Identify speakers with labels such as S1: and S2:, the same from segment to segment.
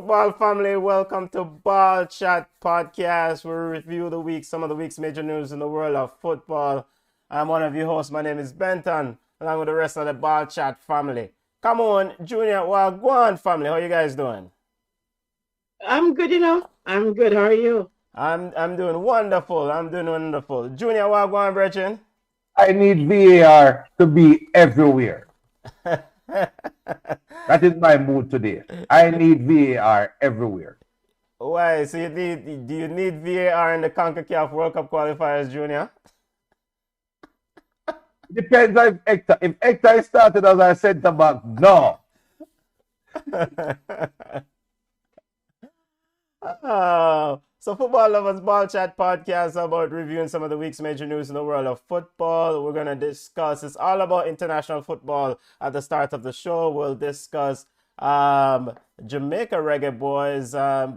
S1: Football family, welcome to Ballchat Podcast, where we review some of the week's major news in the world of football. I'm one of your hosts. My name is Benton, along with the rest of the Ballchat family. Come on, Junior Wagwan family, how you guys doing?
S2: I'm good, I'm good. How are you?
S1: I'm doing wonderful. I'm doing wonderful. Junior Wagwan, Brethren.
S3: I need VAR to be everywhere. That is my mood today. I need VAR everywhere.
S1: Why? So do you need VAR in the Concacaf World Cup qualifiers, Junior?
S3: Depends on if Hector. If Hector started as our centre back, no.
S1: So Football Lovers Ball Chat podcast about reviewing some of the week's major news in the world of football. We're going to discuss, it's all about international football. At the start of the show, we'll discuss Jamaica Reggae Boys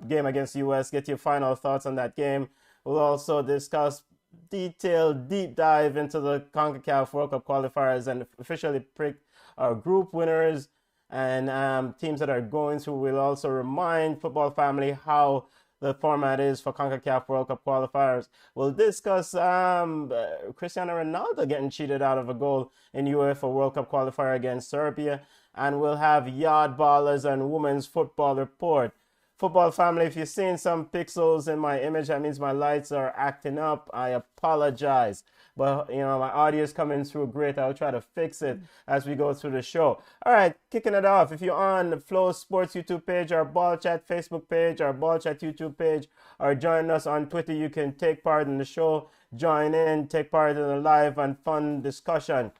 S1: game against US. Get your final thoughts on that game. We'll also discuss detailed deep dive into the Concacaf World Cup qualifiers and officially pick our group winners and teams that are going through. We'll also remind football family how the format is for CONCACAF World Cup qualifiers. We'll discuss Cristiano Ronaldo getting cheated out of a goal in UEFA World Cup qualifier against Serbia. And we'll have Yard Ballers and Women's Football Report. Football family, if you're seeing some pixels in my image, that means my lights are acting up. I apologize. But, my audio is coming through great. I'll try to fix it as we go through the show. All right, kicking it off. If you're on the Flow Sports YouTube page, our Ball Chat Facebook page, our Ball Chat YouTube page, or join us on Twitter, you can take part in the show, join in, take part in a live and fun discussion.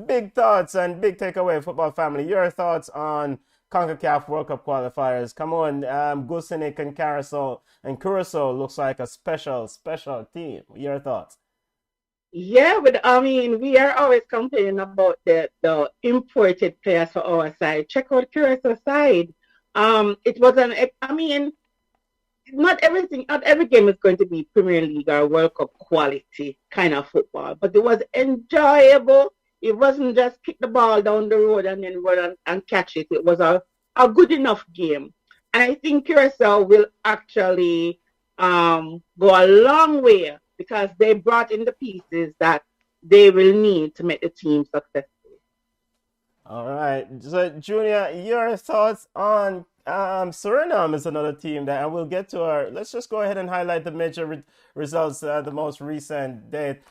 S1: Big thoughts and big takeaway, football family. Your thoughts on CONCACAF World Cup qualifiers. Come on, Gusinik and Curacao looks like a special team. Your thoughts?
S2: Yeah, but I mean, we are always complaining about the imported players for our side. Check out Curacao side. It was I mean, not every game is going to be Premier League or World Cup quality kind of football, but it was enjoyable. It wasn't just kick the ball down the road and then run and catch it. It was a good enough game. And I think Curacao will actually go a long way because they brought in the pieces that they will need to make the team successful.
S1: All right. So, Junior, your thoughts on Suriname is another team that, and we'll get to let's just go ahead and highlight the major results, the most recent date.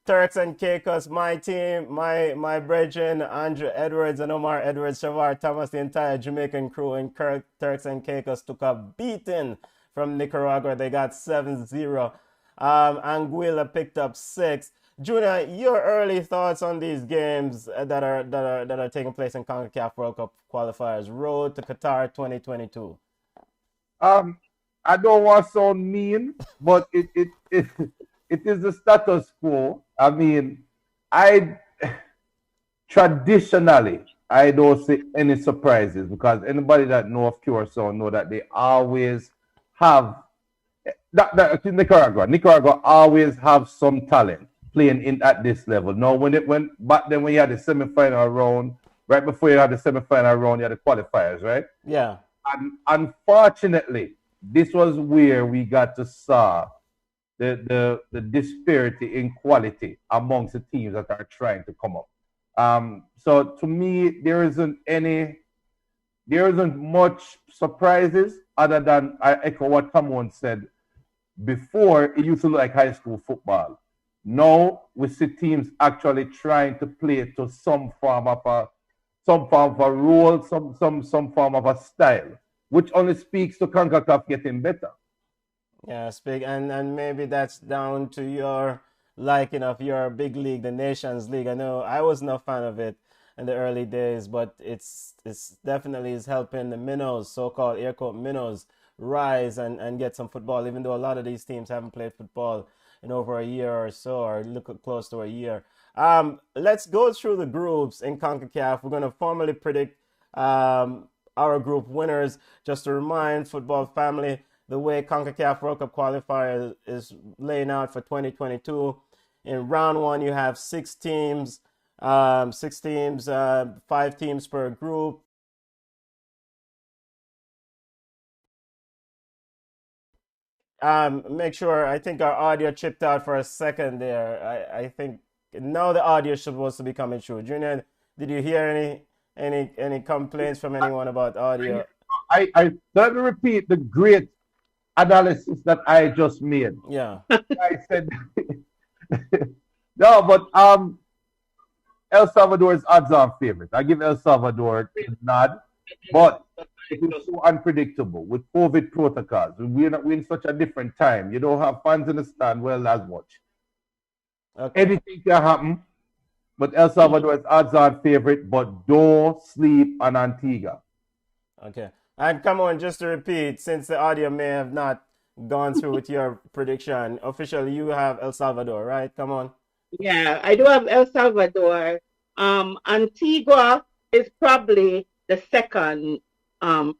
S1: Turks and Caicos, my team, my brethren, Andrew Edwards and Omar Edwards, Shavar Thomas, the entire Jamaican crew in Turks and Caicos took a beating from Nicaragua. They got 7-0. Anguilla picked up 6. Junior, your early thoughts on these games that are taking place in CONCACAF World Cup qualifiers, Road to Qatar 2022.
S3: I don't want to sound mean, but it is the status quo. I mean, I traditionally I don't see any surprises because anybody that know of Curacao know that they always have that Nicaragua always have some talent playing in at this level. Now when back then when you had the semi-final round, right before you had the semi-final round, you had the qualifiers, right?
S1: Yeah.
S3: And unfortunately, this was where we got to saw the disparity in quality amongst the teams that are trying to come up. So to me, there isn't much surprises other than I echo what Tamon said. Before it used to look like high school football. Now we see teams actually trying to play to some form of a role, some form of a style, which only speaks to CONCACAF getting better.
S1: Yeah, and maybe that's down to your liking of your big league, the Nations League. I know I was no fan of it in the early days, but it's definitely is helping the minnows, so-called air quote minnows, rise and get some football, even though a lot of these teams haven't played football in over a year or so, or look close to a year. Let's go through the groups in CONCACAF. We're going to formally predict our group winners. Just to remind football family, the way CONCACAF World Cup qualifier is laying out for 2022. In round one, you have 6 teams, 5 teams per group. make sure. I think our audio chipped out for a second there. I think now the audio is supposed to be coming through. Junior, did you hear any complaints from anyone about audio?
S3: I let me repeat the great analysis that I just made.
S1: Yeah.
S3: I said no, but El Salvador is odds-on favorite. I give El Salvador a nod, but it is so unpredictable with COVID protocols. We're in such a different time. You don't have fans in the stand well as much.
S1: Okay.
S3: Anything can happen, but El Salvador is odds-on favorite. But don't sleep on Antigua.
S1: Okay. And come on, just to repeat, since the audio may have not gone through with your prediction, officially you have El Salvador, right? Come on.
S2: Yeah, I do have El Salvador. Antigua is probably the second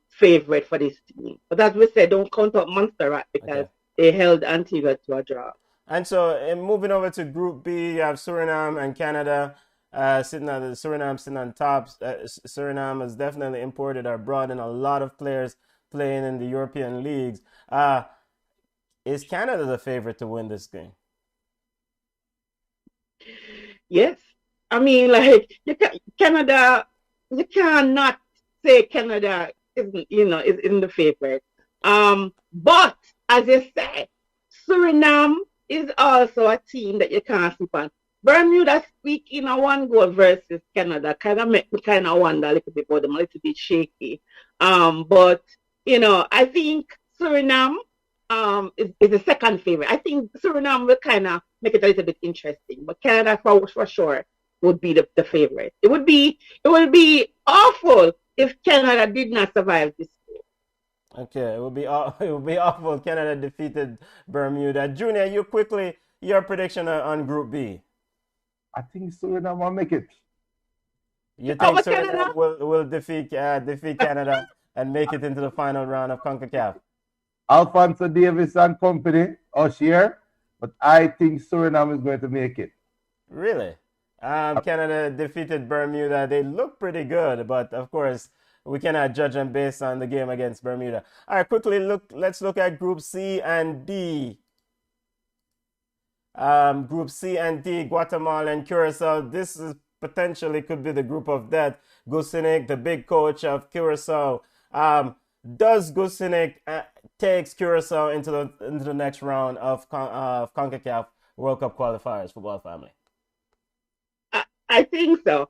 S2: favorite for this team. But as we said, don't count out Montserrat because they held Antigua to a draw.
S1: And so, moving over to Group B, you have Suriname and Canada Suriname sitting on top. Suriname has definitely imported or brought in a lot of players playing in the European leagues. Is Canada the favorite to win this game?
S2: Yes. I mean, like, Canada, you cannot say Canada isn't, isn't the favorite. But as you say, Suriname is also a team that you can't sleep on. Bermuda squeak in a one goal versus Canada kind of make me kind of wonder a little bit about them, a little bit shaky. But I think Suriname is the second favorite. I think Suriname will kind of make it a little bit interesting, but Canada for sure would be the favorite. It would be awful if Canada did not survive this game.
S1: Okay, it would be awful. Canada defeated Bermuda. Junior, your prediction on Group B.
S3: I think Suriname will make it.
S1: You think Suriname will defeat Canada and make it into the final round of Concacaf?
S3: Alphonso Davis and company, us here, but I think Suriname is going to make it.
S1: Really? Canada defeated Bermuda. They look pretty good, but of course, we cannot judge them based on the game against Bermuda. All right, let's look at Group C and D. Group C and D, Guatemala and Curacao. This is potentially could be the group of death. Gusinik, the big coach of Curacao. Does Gusinik takes Curacao into the next round of CONCACAF World Cup qualifiers, football family?
S2: I think so.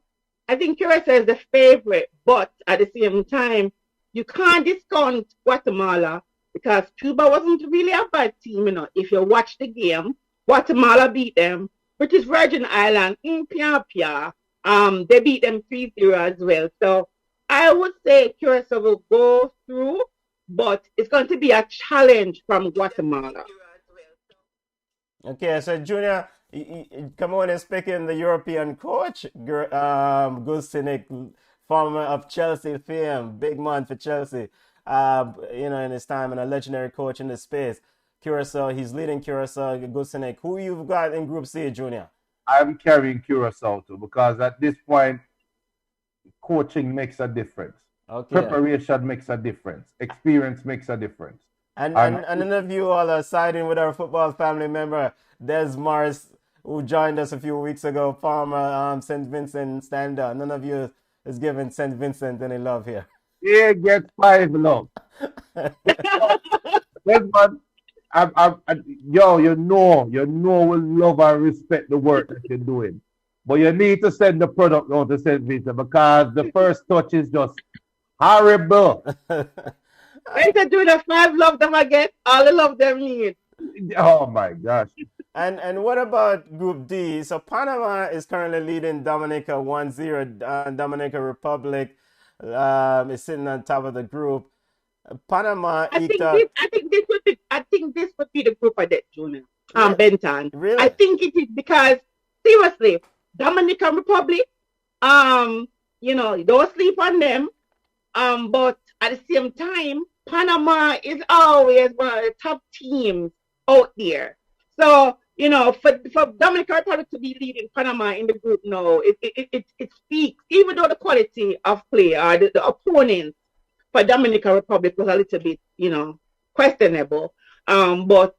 S2: I think Curacao is the favorite, but at the same time, you can't discount Guatemala because Cuba wasn't really a bad team. If you watch the game, Guatemala beat them. British Virgin Island, Pia. They beat them 3-0 as well. So I would say Curacao will go through, but it's going to be a challenge from Guatemala.
S1: Okay, so Junior, come on and speak in the European coach, Gusinik, former of Chelsea fame, big man for Chelsea. In his time and a legendary coach in the space. Curacao, he's leading Curacao, Gusinik. Who you've got in Group C, Junior?
S3: I'm carrying Curacao too because at this point, coaching makes a difference.
S1: Okay.
S3: Preparation makes a difference. Experience makes a difference.
S1: And none of you all are siding with our football family member, Des Morris, who joined us a few weeks ago, former St. Vincent stander. None of you is giving St. Vincent any love here.
S3: Yeah, get 5 love. Desmond, you know we love and respect the work that you're doing. But you need to send the product on to St. Vincent because the first touch is just horrible.
S2: When they do the 5 love them again, all the love them need.
S3: Oh my gosh.
S1: And what about Group D? So Panama is currently leading Dominica 1-0. Dominica Republic is sitting on top of the group. Panama
S2: I think this would be the group of that, Junior. Benton.
S1: Really?
S2: I think it is because seriously, Dominican Republic, don't sleep on them. But at the same time, Panama is always one of the top teams out there. So, for Dominican Republic to be leading Panama in the group now, it speaks, even though the quality of play or the opponents for Dominican Republic was a little bit, questionable. But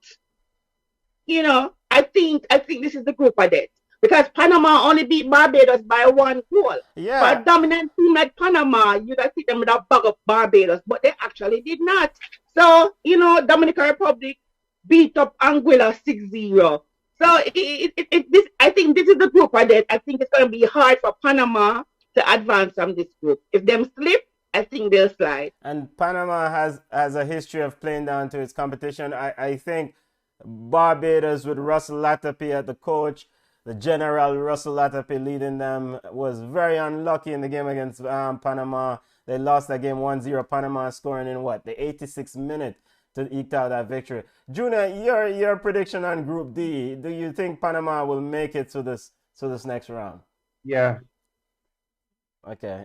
S2: I think this is the group of death because Panama only beat Barbados by 1 goal. For a
S1: Yeah,
S2: dominant team like Panama, you'd have think them with a bag of Barbados, but they actually did not. So, Dominican Republic beat up Anguilla 6-0. So this I think this is the group of death. I think it's gonna be hard for Panama to advance from this group. If them slip, I think they'll slide.
S1: and Panama has a history of playing down to its competition. I think Barbados with Russell Latapi at the coach, the general Russell Latapi leading them, was very unlucky in the game against Panama. They lost that game 1-0. Panama scoring in what, the 86th minute to eke out that victory. Juna, your prediction on Group D. Do you think Panama will make it to this next round?
S3: Yeah,
S1: Okay.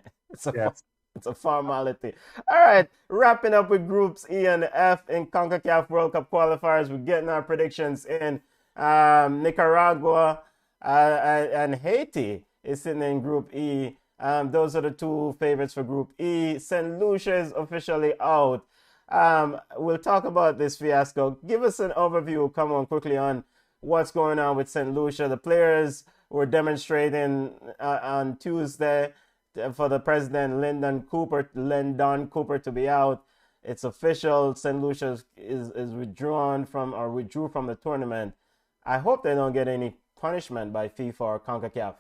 S3: yeah.
S1: It's a formality. All right. Wrapping up with groups E and F in Concacaf World Cup qualifiers. We're getting our predictions in. Nicaragua and Haiti is sitting in Group E. Those are the two favorites for Group E. St. Lucia is officially out. We'll talk about this fiasco. Give us an overview, come on, quickly on what's going on with St. Lucia. The players were demonstrating on Tuesday for the president, Lyndon Cooper, to be out. It's official. St. Lucia is withdrew from the tournament. I hope they don't get any punishment by FIFA or CONCACAF.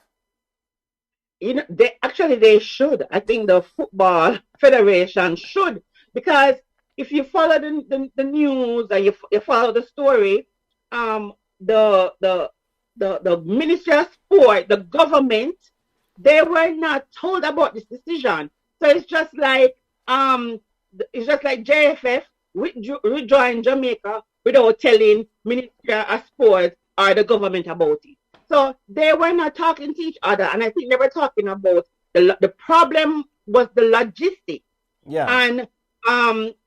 S2: They should. I think the football federation should, because if you follow the news and you follow the story, the Ministry of Sport, the government, they were not told about this decision. So it's just like JFF rejoined Jamaica without telling Ministry of Sport or the government about it. So they were not talking to each other, and I think they were talking about the problem was the logistics.
S1: Yeah.
S2: And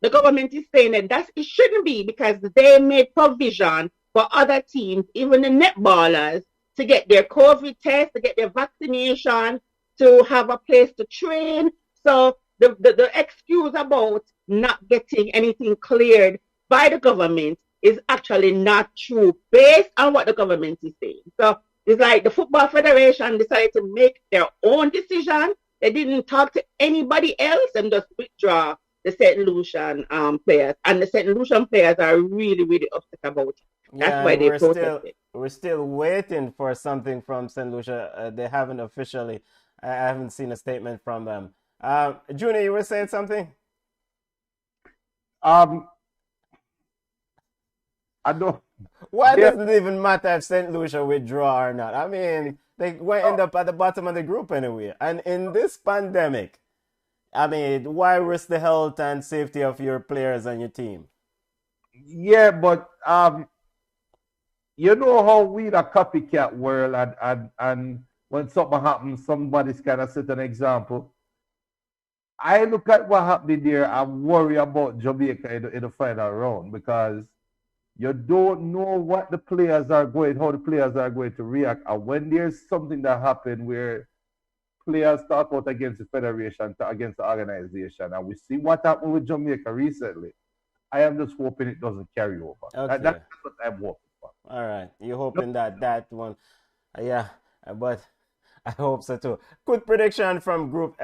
S2: the government is saying that it shouldn't be, because they made provision for other teams, even the netballers, to get their COVID test, to get their vaccination, to have a place to train. So the excuse about not getting anything cleared by the government is actually not true based on what the government is saying. So it's like the Football Federation decided to make their own decision. They didn't talk to anybody else and just withdraw the St. Lucian players. And the St. Lucian players are really, really upset about it. That's why they protested.
S1: We're still waiting for something from St. Lucia. They haven't officially. I haven't seen a statement from them. Junior, you were saying something?
S3: I don't.
S1: Why does it even matter if St. Lucia withdraw or not? I mean, they will end up at the bottom of the group anyway. And in this pandemic, I mean, why risk the health and safety of your players and your team?
S3: Yeah, but you know how we in a copycat world, and when something happens, somebody's kind of set an example. I look at what happened there and worry about Jamaica in the final round, because you don't know what how the players are going to react. And when there's something that happened where players talk out against the federation, against the organization, and we see what happened with Jamaica recently, I am just hoping it doesn't carry over.
S1: Okay.
S3: That's what I'm hoping for.
S1: All right. You're hoping that one. Yeah, but I hope so too. Quick prediction from Group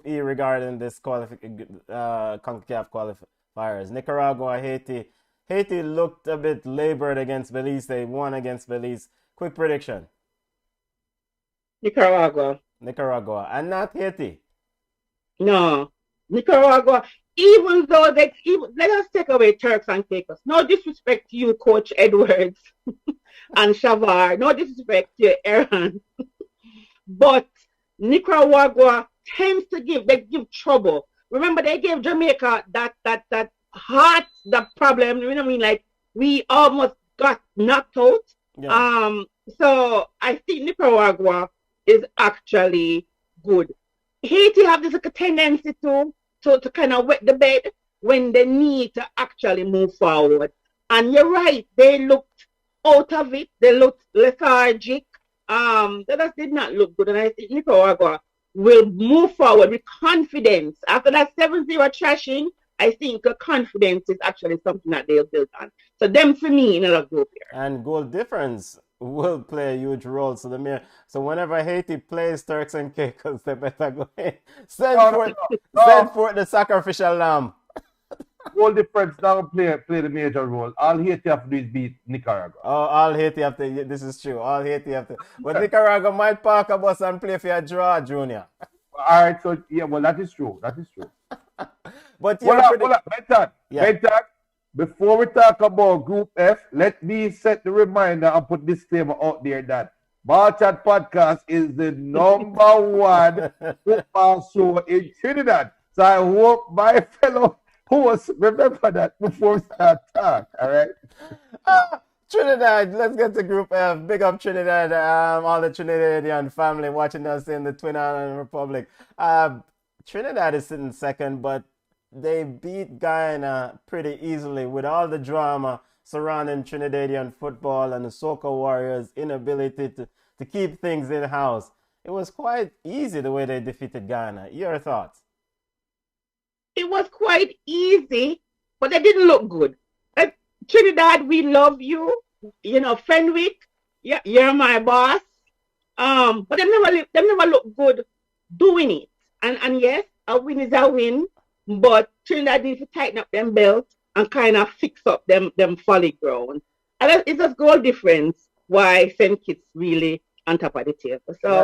S1: E regarding this CONCACAF qualifiers. Nicaragua, Haiti. Haiti looked a bit labored against Belize. They won against Belize. Quick prediction.
S2: Nicaragua.
S1: And not Haiti.
S2: No. Nicaragua, even though let us take away Turks and Caicos. No disrespect to you, Coach Edwards and Shavar. No disrespect to you, Aaron. But Nicaragua tends to give trouble. Remember, they gave Jamaica that problem. You know what I mean? Like, we almost got knocked out.
S1: Yeah.
S2: So I think Nicaragua is actually good. Haiti have this tendency to kind of wet the bed when they need to actually move forward. And you're right, they looked out of it. They looked lethargic. They just did not look good. And I think Nicaragua will move forward with confidence. After that 7-0 trashing, I think confidence is actually something that they'll build on. So them for me in a group here.
S1: And goal difference will play a huge role. So whenever Haiti plays Turks and Caicos, they better go in.
S3: No, no,
S1: Send
S3: no.
S1: for the sacrificial lamb.
S3: Goal difference now play the major role. All Haiti have to do is beat Nicaragua.
S1: Oh, all Haiti have to. This is true. All Haiti have to. But Nicaragua might park a bus and play for a draw, Junior.
S3: All right, so yeah, well that is true. That is true.
S1: But
S3: Hold on, Benton.
S1: Yeah.
S3: Benton, before we talk about Group F, let me set the reminder and put disclaimer out there that Ballchat Podcast is the number one football show in Trinidad. So I hope my fellow hosts remember that before we start talk. All right.
S1: Trinidad, let's get to Group F. Big up Trinidad, all the Trinidadian family watching us in the Twin Island Republic. Trinidad is sitting second, but they beat Guyana pretty easily with all the drama surrounding Trinidadian football and the Soca Warriors' inability to keep things in-house. It was quite easy the way they defeated Guyana. Your thoughts?
S2: It was quite easy, but they didn't look good. Trinidad, we love you. You know, Fenwick, you're my boss. But they never look good doing it. And yes, a win is a win, but Trinidad needs to tighten up them belt and kind of fix up them folly ground. And it's just goal difference why St. Kitts really on top of the table.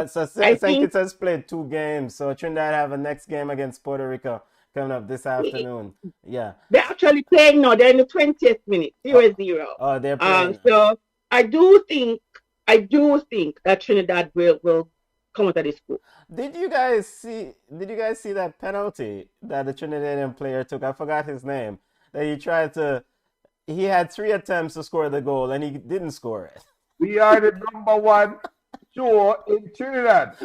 S2: So
S1: St. Kitts has played 2 games, so Trinidad have a next game against Puerto Rico coming up this afternoon. Yeah.
S2: They're actually playing now. They're in the 20th minute, 0-0.
S1: Oh, they're playing.
S2: So I do think that Trinidad will come out of this group.
S1: Did you guys see that penalty that the Trinidadian player took? I forgot his name. That he had 3 attempts to score the goal and he didn't score it.
S3: We are the number one show in Trinidad.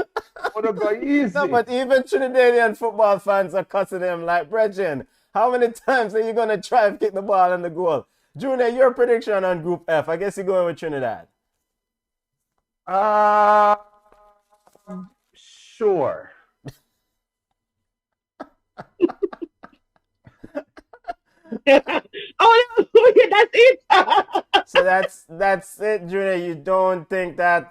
S3: Go easy.
S1: No, but even Trinidadian football fans are cussing him like, Brethren, how many times are you going to try and kick the ball in the goal? Junior, your prediction on Group F. I guess you're going with Trinidad.
S3: Sure.
S2: Oh, yeah, that's it.
S1: So that's it, Junior. You don't think that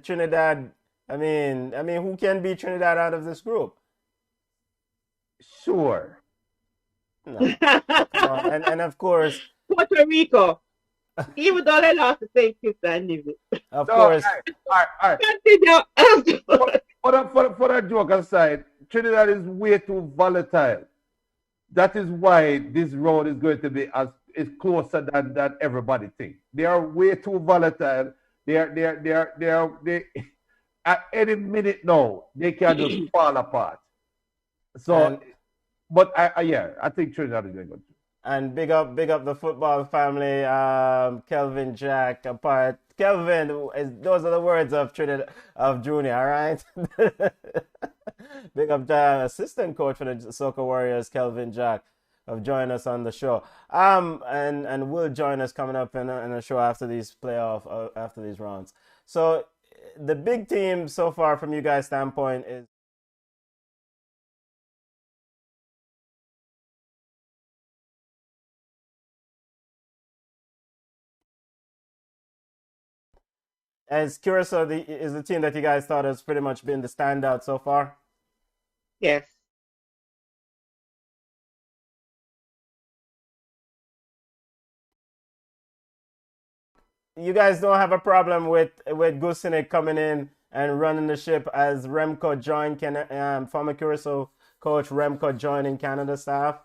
S1: Trinidad? I mean, who can beat Trinidad out of this group?
S3: Sure.
S1: No. And of course,
S2: Puerto Rico. Even though they lost the St. Kitts and Nevis.
S1: Of course.
S3: All right.
S2: Continue.
S3: For that joke aside, Trinidad is way too volatile. That is why this road is going to be is closer than everybody thinks. They are way too volatile. They at any minute now they can just fall apart. So, but I think Trinidad is going to go.
S1: And big up the football family, Kelvin, Jack, apart. Kelvin, those are the words of Trinidad, of Junior, all right? Big up the assistant coach for the Soca Warriors, Kelvin Jack, of joining us on the show. And will join us coming up in a show after these after these rounds. So the big team so far from you guys' standpoint is as Curacao is the team that you guys thought has pretty much been the standout so far?
S2: Yes.
S1: You guys don't have a problem with Gusinik coming in and running the ship as Remco joined, former Curacao coach Remco joining Canada staff?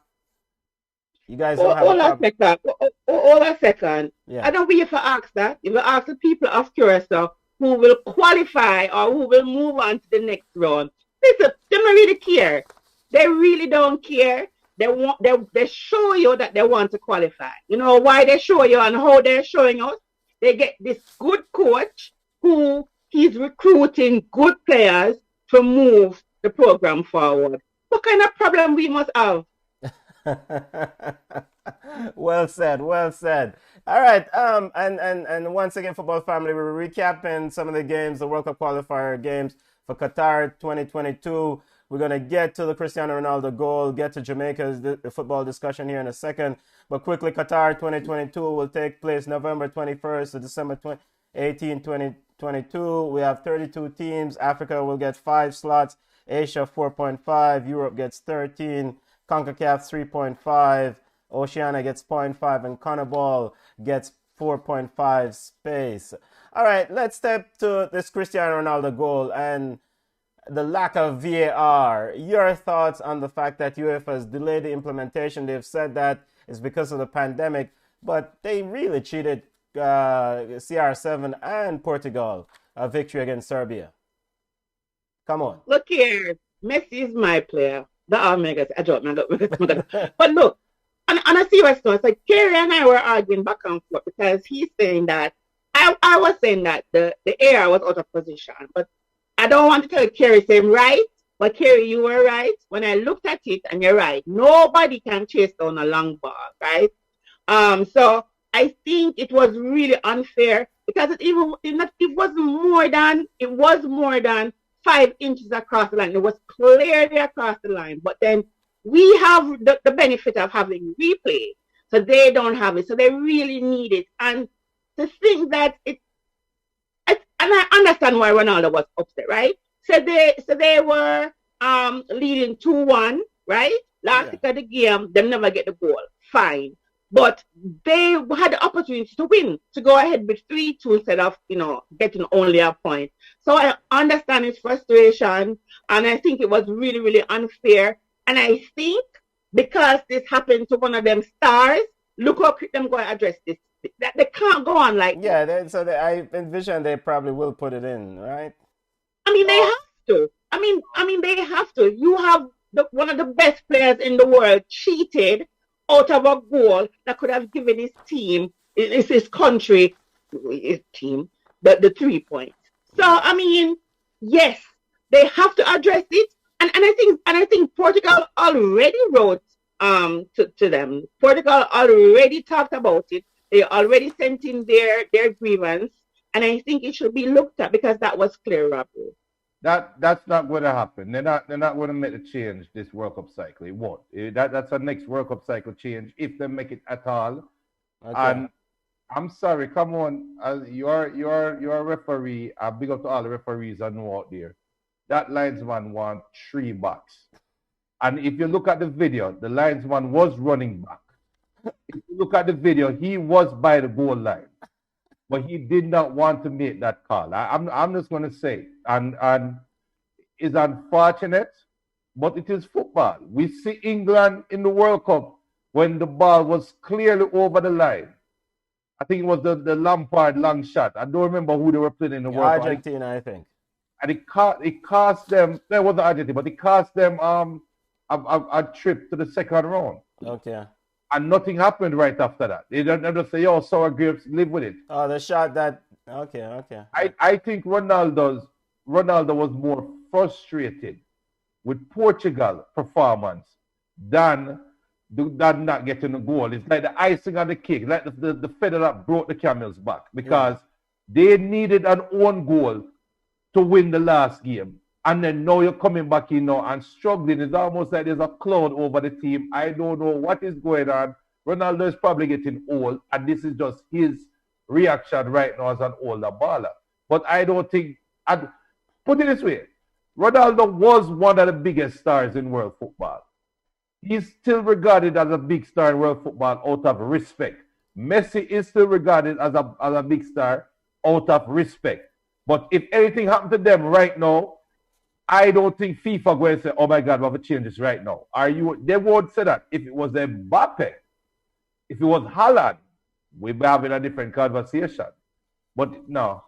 S1: You guys don't have a problem?
S2: Hold a second.
S1: Yeah.
S2: I don't want you to ask that. You will ask the people of Curacao who will qualify or who will move on to the next round. Listen, they don't really care. They really don't care. They show you that they want to qualify. You know why they show you and how they're showing us? They get this good coach who he's recruiting good players to move the program forward. What kind of problem we must have?
S1: Well said. All right. And once again, football family, we're recapping some of the games, the World Cup qualifier games for Qatar 2022. We're going to get to the Cristiano Ronaldo goal, get to Jamaica's football discussion here in a second. But quickly, Qatar 2022 will take place November 21st to December 18, 2022. We have 32 teams. Africa will get 5 slots. Asia 4.5. Europe gets 13. Concacaf 3.5. Oceania gets 0.5. And CONMEBOL gets 4.5 space. All right, let's step to this Cristiano Ronaldo goal and the lack of VAR. Your thoughts on the fact that UEFA has delayed the implementation? They've said that it's because of the pandemic, but they really cheated CR7 and Portugal a victory against Serbia. Come on.
S2: Look here, Messi is my player. The Omegas, I don't know. But look, on a serious note, it's like Kerry and I were arguing back and forth because he's saying that I was saying that the air was out of position, but I don't want to tell Kerry same right, but Kerry, you were right. When I looked at it, and you're right, nobody can chase down a long ball, right? So I think it was really unfair because it was more than 5 inches across the line. It was clearly across the line, but then we have the benefit of having replay, so they don't have it, so they really need it. And to think that and I understand why Ronaldo was upset, right? So they were leading 2-1, right? Last week of the game, they never get the goal. Fine. But they had the opportunity to win, to go ahead with 3-2 instead of, getting only a point. So I understand his frustration, and I think it was really, really unfair. And I think because this happened to one of them stars, look how quick them going to address this. That they can't go on like
S1: this. I envision they probably will put it in, right?
S2: I mean, they have to. I mean, they have to. You have one of the best players in the world cheated out of a goal that could have given his team, his country, his team, the 3 points. So I mean, yes, they have to address it, and I think Portugal already wrote to them. Portugal already talked about it. They already sent in their grievance, and I think it should be looked at because that was clear robbery.
S3: That's not going to happen. They're not going to make the change this World Cup cycle. It won't. That's a next World Cup cycle change if they make it at all. Okay. And I'm sorry, come on, you're a referee. I big up to all the referees I know out there. That linesman won 3 backs, and if you look at the video, the linesman was running back. If you look at the video, he was by the goal line, but he did not want to make that call. I'm just going to say, and it's unfortunate, but it is football. We see England in the World Cup when the ball was clearly over the line. I think it was the Lampard long shot. I don't remember who they were playing in the World Cup.
S1: Argentina, I think.
S3: And it cost them. That wasn't Argentina, but it cost them a trip to the second round.
S1: Okay.
S3: And nothing happened right after that. They don't just say, "Yo, sour grapes, live with it."
S1: Oh, the shot that. Okay.
S3: I think Ronaldo was more frustrated with Portugal performance than not getting the goal. It's like the icing on the cake, like the feather that broke the camel's back, because they needed an own goal to win the last game. And then now you're coming back in now and struggling. It's almost like there's a cloud over the team. I don't know what is going on. Ronaldo is probably getting old, and this is just his reaction right now as an older baller. But I don't think, put it this way, Ronaldo was one of the biggest stars in world football. He's still regarded as a big star in world football out of respect. Messi is still regarded as a big star out of respect. But if anything happened to them right now, I don't think FIFA going to say, "Oh my God, we have to change this right now." They won't say that. If it was Mbappe, if it was Haaland, we'd be having a different conversation. But no.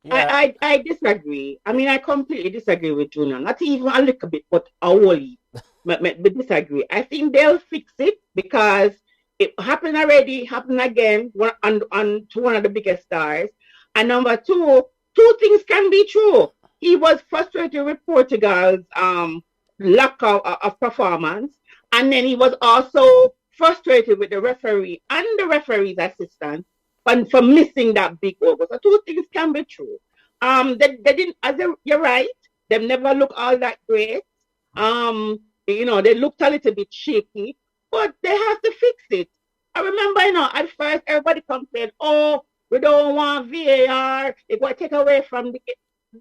S2: Yeah. I disagree. I mean, I completely disagree with Junior. Not even a little bit, but wholly. But disagree. I think they'll fix it because it happened already, happened again on to one of the biggest stars. And number two things can be true. He was frustrated with Portugal's lack of performance, and then he was also frustrated with the referee and the referee's assistant for missing that big goal. So 2 things can be true. They didn't. You're right. They never look all that great. They looked a little bit shaky, but they have to fix it. I remember, at first everybody complained, oh, we don't want VAR. It will take away from the.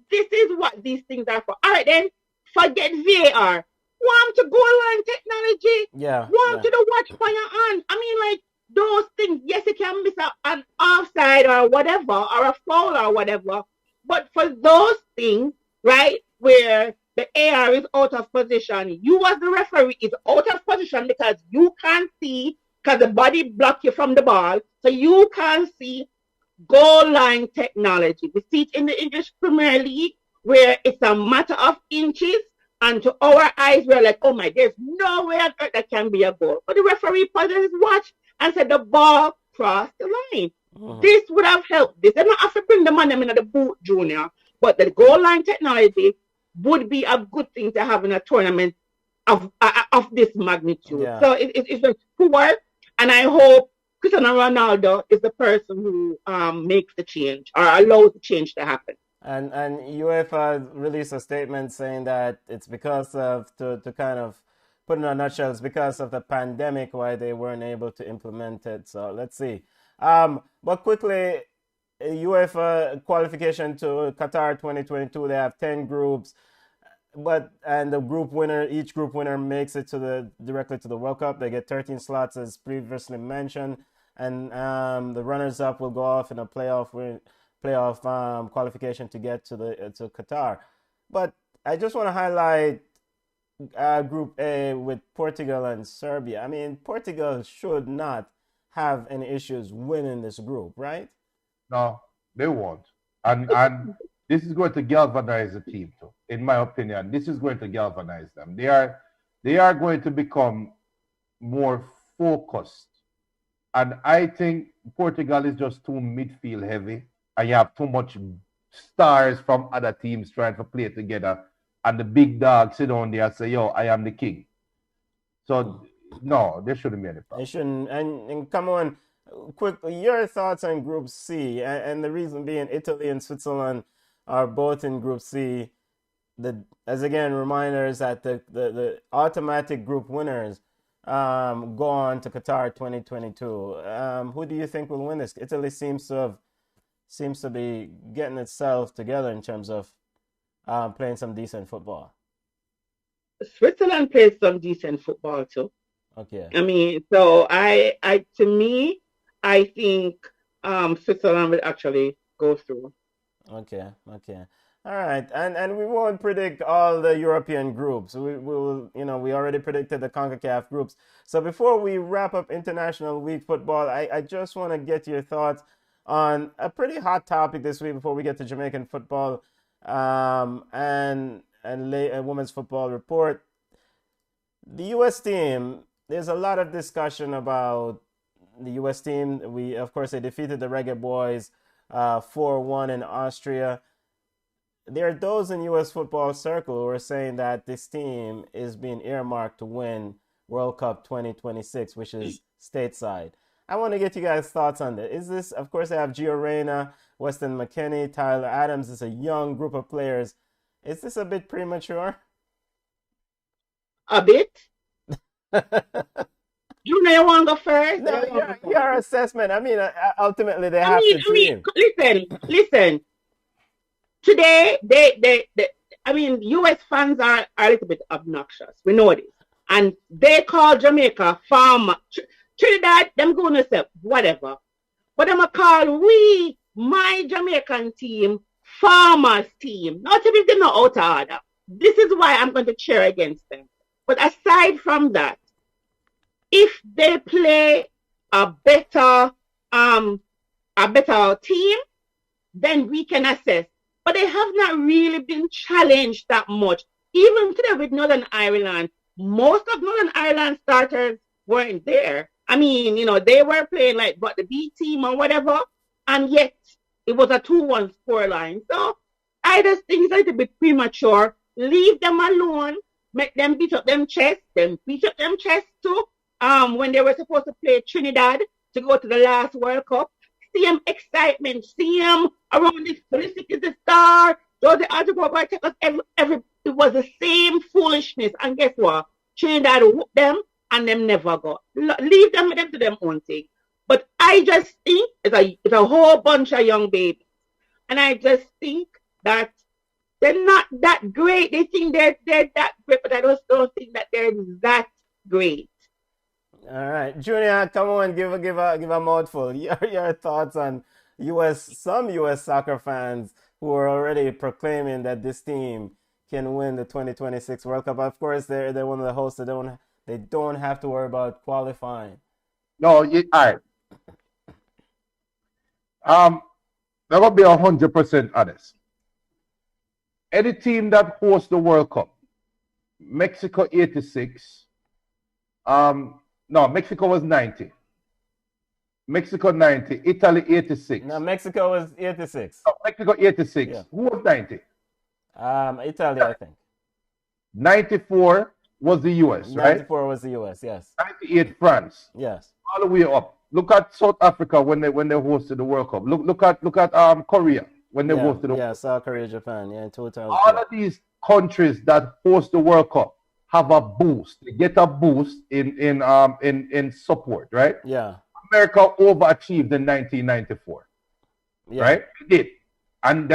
S2: This is what these things are for. All right, then, forget VAR. Want to goal line technology?
S1: Yeah,
S2: Want
S1: yeah,
S2: to the watch fire on? I mean, like, those things, yes, you can miss an offside or whatever, or a foul or whatever. But for those things, right, where the AR is out of position, you as the referee is out of position because you can't see, because the body block you from the ball, so you can't see goal line technology. We see it in the English Premier League where it's a matter of inches, and to our eyes, we're like, oh my, there's no way on earth that can be a goal. But the referee put his watch and said the ball crossed the line.
S1: mhm.
S2: This would have helped. This they don't have to bring the man in the boot, Junior. But the goal line technology would be a good thing to have in a tournament of this magnitude.
S1: Yeah.
S2: So it's very poor, and I hope Cristiano Ronaldo is the person who makes the change or allows the change to happen.
S1: And UEFA released a statement saying that it's because of to kind of put in a nutshell, it's because of the pandemic why they weren't able to implement it. So let's see. But quickly, UEFA qualification to Qatar 2022. They have 10 groups, and the group winner, each group winner makes it to the directly to the World Cup. They get 13 slots as previously mentioned, and the runners up will go off in a playoff qualification to get to Qatar. But I just want to highlight Group A with Portugal and Serbia. I mean, Portugal should not have any issues winning this group, right?
S3: No, they won't. And this is going to galvanize the team too. In my opinion, this is going to galvanize them. They are going to become more focused. And I think Portugal is just too midfield heavy. And you have too much stars from other teams trying to play together. And the big dog sit down there and say, yo, I am the king. So no, there shouldn't be any
S1: They
S3: problem.
S1: shouldn't. And come on, quick, your thoughts on Group C, and the reason being Italy and Switzerland are both in Group C. As again reminders that the automatic group winners go on to Qatar 2022. Who do you think will win this? Italy seems to be getting itself together in terms of playing some decent football.
S2: Switzerland plays some decent football too.
S1: Okay.
S2: I mean, so to me, I think Switzerland will actually go through.
S1: Okay, okay. All right. And we won't predict all the European groups. We will, we already predicted the CONCACAF groups. So before we wrap up International Week football, I just want to get your thoughts on a pretty hot topic this week before we get to Jamaican football and women's football report. The US team, there's a lot of discussion about the US team. Of course, they defeated the Reggae Boys 4-1 in Austria. There are those in U.S. football circle who are saying that this team is being earmarked to win World Cup 2026, which is stateside. I want to get you guys' thoughts on that. Is this, of course, I have Gio Reyna, Weston McKennie, Tyler Adams. It's a young group of players. Is this a bit premature?
S2: A bit.
S1: No,
S2: You know you want to go first?
S1: your assessment. I mean, ultimately, they have to dream.
S2: Listen. Today, I mean, U.S. fans are a little bit obnoxious. We know this. And they call Jamaica farmer. Trinidad, them going to say whatever. But them call my Jamaican team, farmers team. Not if they're not out of order. This is why I'm going to cheer against them. But aside from that, if they play a better team, then we can assess. But they have not really been challenged that much. Even today with Northern Ireland, most of Northern Ireland starters weren't there. I mean, they were playing like the B team or whatever, and yet it was a 2-1 scoreline. So I just think it's a little bit premature. Leave them alone. Make them beat up them chest. Then beat up them chest too. When they were supposed to play Trinidad to go to the last World Cup. Same excitement, same around this. Pulisic is the star. Those the other boy take us it was the same foolishness. And guess what? Trinidad whooped them and them never got. Leave them to them own thing. But I just think it's a whole bunch of young babies. And I just think that they're not that great. They think they're that great, but I just don't think that they're that great.
S1: All right, Junior, come on, give a mouthful. Your thoughts on some U.S. soccer fans who are already proclaiming that this team can win the 2026 World Cup. Of course, they're one of the hosts. They don't have to worry about qualifying.
S3: No, all right. I'm gonna be 100% honest. Any team that hosts the World Cup, Mexico 86. No, Mexico was 90. Mexico 90, Italy 86.
S1: No, Mexico was 86.
S3: No, Mexico 86.
S1: Yeah.
S3: Who was 90?
S1: Italy, I think.
S3: 94 was the US, right?
S1: 94 was the US, yes.
S3: 98 France.
S1: Yes.
S3: All the way up. Look at South Africa when they hosted the World Cup. Look at Korea when they hosted the World Cup.
S1: Yeah, South Korea, Japan, in 2000.
S3: All of these countries that host the World Cup have a boost. They get a boost in support, right?
S1: Yeah.
S3: America overachieved in 1994.
S1: Yeah.
S3: Right? They did. And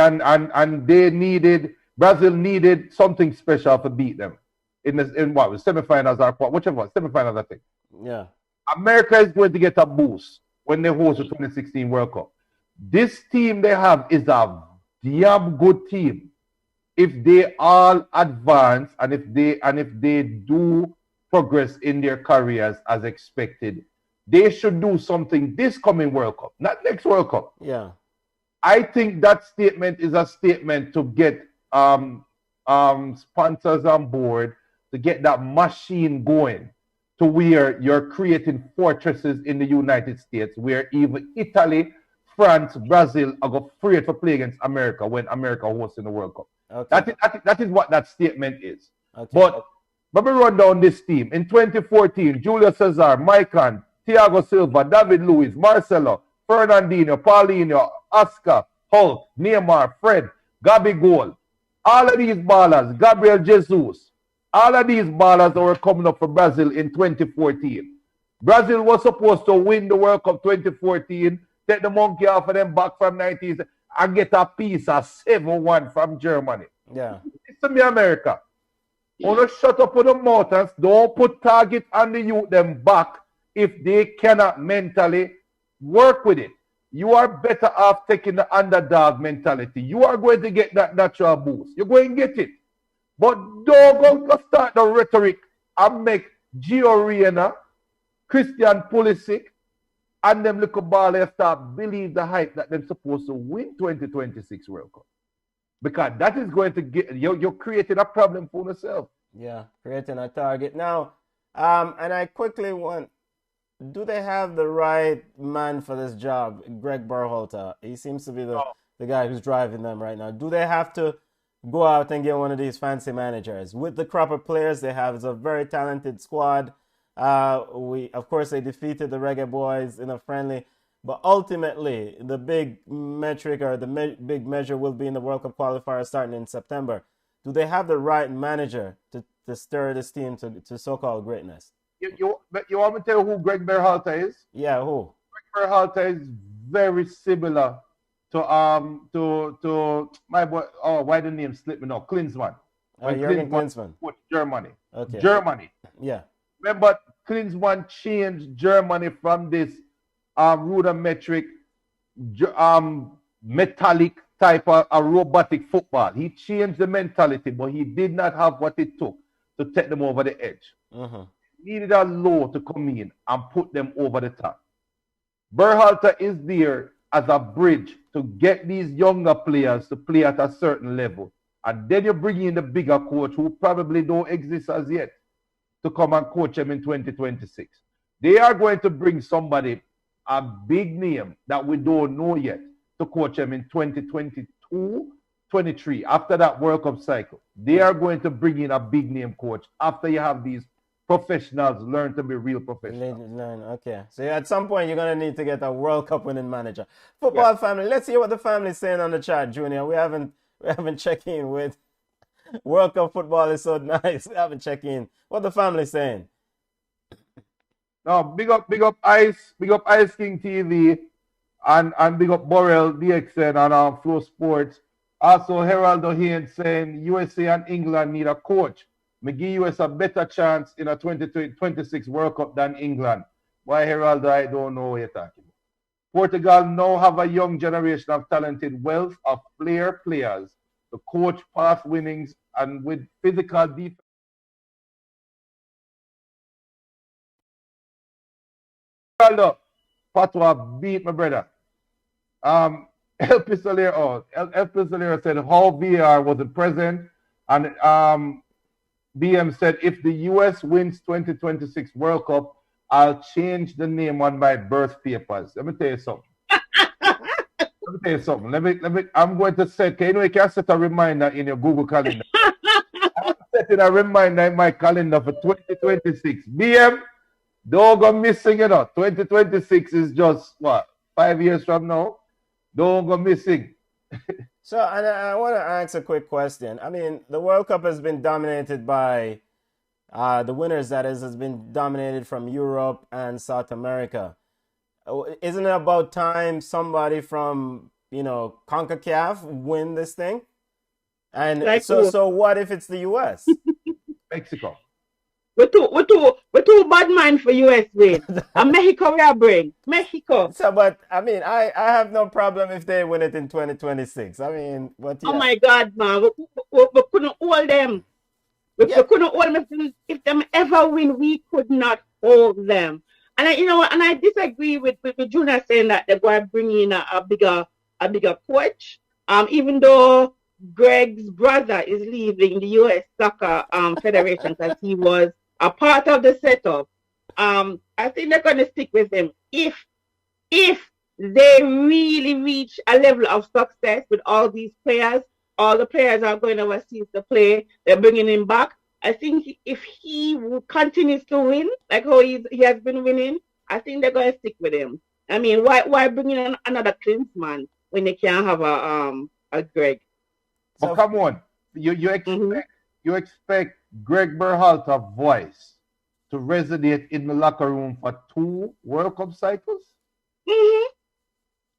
S3: Brazil needed something special to beat them in what was semifinals or whichever was semifinals, I think.
S1: Yeah.
S3: America is going to get a boost when they host the 2016 World Cup. This team they have is a damn good team. If they all advance and if they do progress in their careers as expected, they should do something this coming World Cup, not next World Cup.
S1: Yeah.
S3: I think that statement is a statement to get sponsors on board, to get that machine going, to where you're creating fortresses in the United States, where even Italy, France, Brazil are afraid to play against America when America hosts in the World Cup.
S1: Okay.
S3: That is what that statement is.
S1: Okay.
S3: But let me run down this team. In 2014, Julio Cesar, Maicon, Thiago Silva, David Luiz, Marcelo, Fernandinho, Paulinho, Oscar, Hulk, Neymar, Fred, Gabigol. All of these ballers, Gabriel Jesus, all of these ballers that were coming up for Brazil in 2014. Brazil was supposed to win the World Cup 2014, take the monkey off of them back from 90s, and get a piece of 7-1 from Germany.
S1: Yeah.
S3: Listen to me, America. Wanna shut up with the mouth and don't put target on the youth them back if they cannot mentally work with it. You are better off taking the underdog mentality. You are going to get that natural boost. You're going to get it. But don't go start the rhetoric and make Gio Reyna, Christian Pulisic, and them little ballers start believe the hype that they're supposed to win 2026 World Cup. Because that is going to get you're creating a problem for yourself.
S1: Yeah, creating a target. Now, and I quickly want, do they have the right man for this job? Greg Berhalter. He seems to be the guy who's driving them right now. Do they have to go out and get one of these fancy managers? With the crop of players they have, it's a very talented squad. Of course, they defeated the Reggae Boys in a friendly, but ultimately the big metric or the big measure will be in the World Cup qualifier starting in September. Do they have the right manager to stir this team to so-called greatness?
S3: You want me to tell you who Greg Berhalter is?
S1: Yeah, who?
S3: Greg Berhalter is very similar to my boy. Oh, why the name slip me now? Klinsmann.
S1: Jurgen Klinsmann.
S3: Germany.
S1: Okay.
S3: Germany.
S1: Yeah.
S3: Remember, Klinsmann changed Germany from this rudimentary, metallic type of robotic football. He changed the mentality, but he did not have what it took to take them over the edge.
S1: Mm-hmm.
S3: Needed a low to come in and put them over the top. Berhalter is there as a bridge to get these younger players to play at a certain level. And then you bring in the bigger coach who probably don't exist as yet to come and coach them in 2026. They are going to bring somebody, a big name that we don't know yet, to coach them in 2022, 23, after that World Cup cycle. They are going to bring in a big name coach after you have these professionals learn to be real professionals.
S1: Okay. So at some point, you're going to need to get a World Cup winning manager. Football family, let's hear what the family's saying on the chat, Junior. We haven't checked in with World Cup football is so nice. We haven't checked in. What the family saying?
S3: No, big up Ice King TV, and big up Borrell DXN and Flow Sports. Also, Heraldo Haynes saying USA and England need a coach. Me give US a better chance in a 2026 World Cup than England. Why, Heraldo, I don't know what you're talking about. Portugal now have a young generation of talented wealth of players. The coach path winnings and with physical defense. Heraldo, Patwa beat my brother. El Pistolero said how VR wasn't present, and BM said if the US wins 2026 World Cup, I'll change the name on my birth papers. Let me tell you something. I'm going to set. You know, you can set a reminder in your Google Calendar. I'm setting a reminder in my calendar for 2026. BM, don't go missing. 2026 is just what 5 years from now. Don't go missing.
S1: So, and I want to ask a quick question. I mean, the World Cup has been dominated by the winners, that is, has been dominated from Europe and South America. Isn't it about time somebody from, Concacaf win this thing? And
S2: Like
S1: so what if it's the US?
S3: Mexico.
S2: We're too bad man for US win. And Mexico we are bring. Mexico.
S1: So, but I mean, I have no problem if they win it in 2026. I mean, but yeah.
S2: Oh my God, man. We couldn't hold them. We couldn't hold them. If them ever win, we could not hold them. And I disagree with Junior saying that they're going to bring in a bigger coach. Even though Greg's brother is leaving the US Soccer Federation because he was a part of the setup. I think they're going to stick with him if they really reach a level of success with all these players. All the players are going overseas to play. They're bringing him back. I think if he continues to win like how he has been winning, I think they're going to stick with him. I mean, why bring in another Klinsmann when they can't have a Greg?
S3: But come on, you expect Greg Berhalter's voice to resonate in the locker room for 2 World Cup cycles?
S2: Mm-hmm.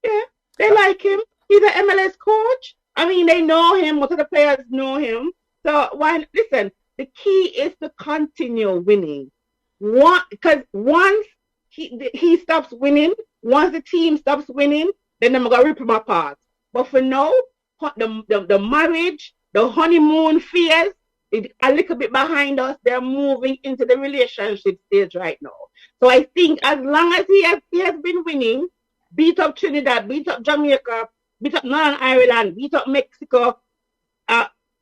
S2: Yeah, they like him. He's an MLS coach. I mean, they know him. Most of the players know him. So listen, the key is to continue winning. Because once he stops winning, once the team stops winning, then I'm gonna rip him apart. But for now, the marriage, the honeymoon phase is a little bit behind us. They're moving into the relationship stage right now. So I think as long as he has been winning, beat up Trinidad, beat up Jamaica, beat up Northern Ireland, beat up Mexico,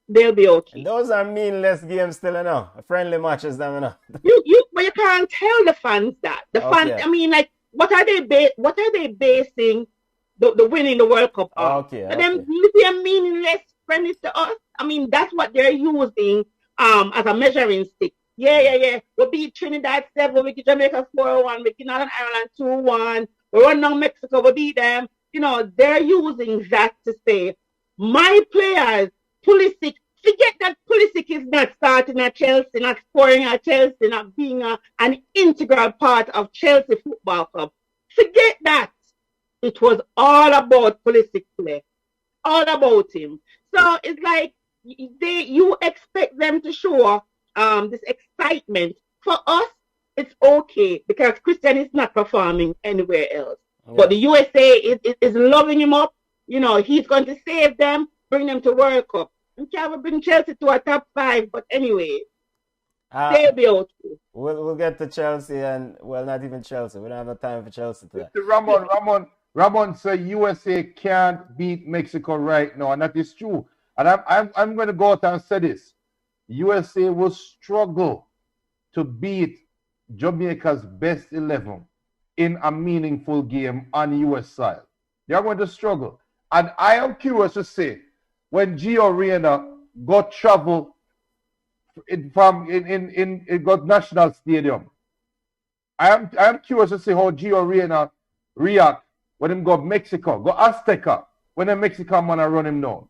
S2: they'll be okay.
S1: Those are meaningless games still enough. Friendly matches, them enough.
S2: But you can't tell the fans that. The fans, I mean, like, what are they basing the winning the World Cup on?
S1: Okay.
S2: Them they're meaningless friendly to us. I mean, that's what they're using as a measuring stick. Yeah. We beat Trinidad 7, we beat Jamaica 4-1, we beat Northern Ireland 2-1. We run down Mexico, we beat them. They're using that to say, my players, Pulisic, forget that Pulisic is not starting at Chelsea, not scoring at Chelsea, not being an integral part of Chelsea Football Club. Forget that. It was all about Pulisic play. All about him. So it's like you expect them to show this excitement. For us, it's okay because Christian is not performing anywhere else. Yeah. But the USA is loving him up. He's going to save them, bring them to World Cup. We can't bring Chelsea to a top 5, but anyway, they'll be okay.
S1: We'll get to Chelsea and, well, not even Chelsea. We don't have no time for Chelsea today.
S3: Ramon said USA can't beat Mexico right now, and that is true. And I'm going to go out and say this. USA will struggle to beat Jamaica's best 11 in a meaningful game on US side. They are going to struggle. And I am curious to see when Gio Reyna got travel in got National Stadium. I am curious to see how Gio Reyna react when him go Mexico, go Azteca, when the Mexican man run him down.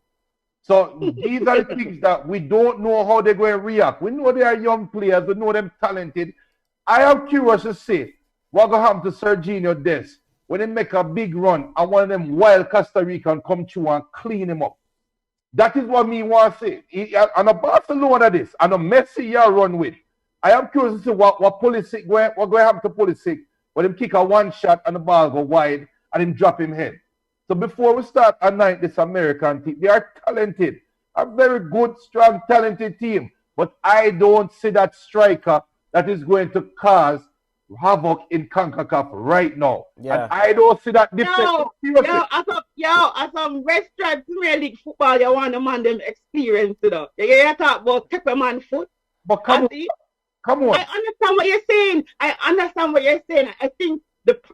S3: So these are the things that we don't know how they're going to react. We know they are young players. We know them talented. I am curious to see what going to happen to Serginho Des when they make a big run and one of them wild Costa Rican come through and clean him up. That is what me want to say. And a Barcelona this, and a Messi you run with. I am curious to see what Pulisic, what going to happen to Pulisic when him kick a one shot and the ball go wide and him drop him head. So before we start anoint this American team, they are talented. A very good, strong, talented team. But I don't see that striker that is going to cause havoc in Concacaf right now.
S1: Yeah.
S3: And I don't see that difference.
S2: As a restaurant Premier League football, you want the man them experience, you know. You talk about take a man foot.
S3: But come on.
S2: I understand what you're saying. I think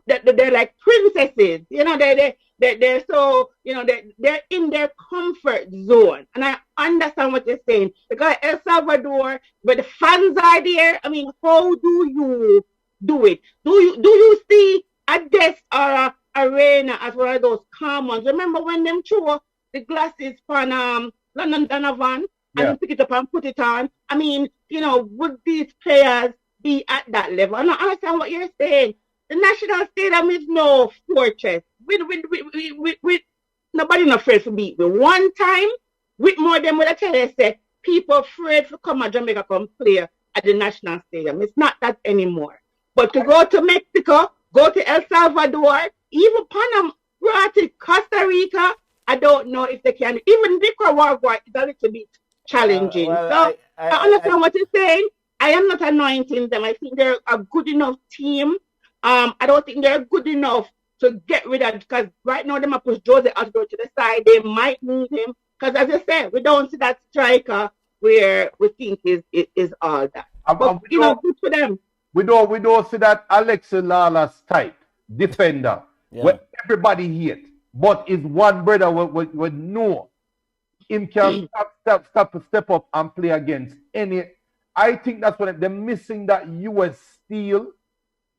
S2: they're like princesses. You know, they're so, you know, they're in their comfort zone. And I understand what you're saying. Because El Salvador, where the fans are there, I mean, how do you do it? Do you see a desk or a arena as one of those commons? Remember when them threw the glasses from London Donovan and you pick it up and put it on? I mean, you know, would these players be at that level? I don't understand what you're saying. The national stadium is no fortress. With nobody not afraid to beat me. One time, with more than what I tell you, say people afraid to come to Jamaica come play at the national stadium. It's not that anymore. But to go to Mexico, go to El Salvador, even Panama, Costa Rica, I don't know if they can. Even Nicaragua is a little bit challenging. I understand what you're saying. I am not anointing them. I think they're a good enough team. I don't think they're good enough to get rid of, because right now they might push Jose Osborne to the side. They might need him because, as I said, we don't see that striker where we think is all that. But you know, good for them.
S3: We don't see that Alexis Lalas type defender where everybody hate, but is one brother with no him can step up and play against any. I think that's what they're missing, that US steel.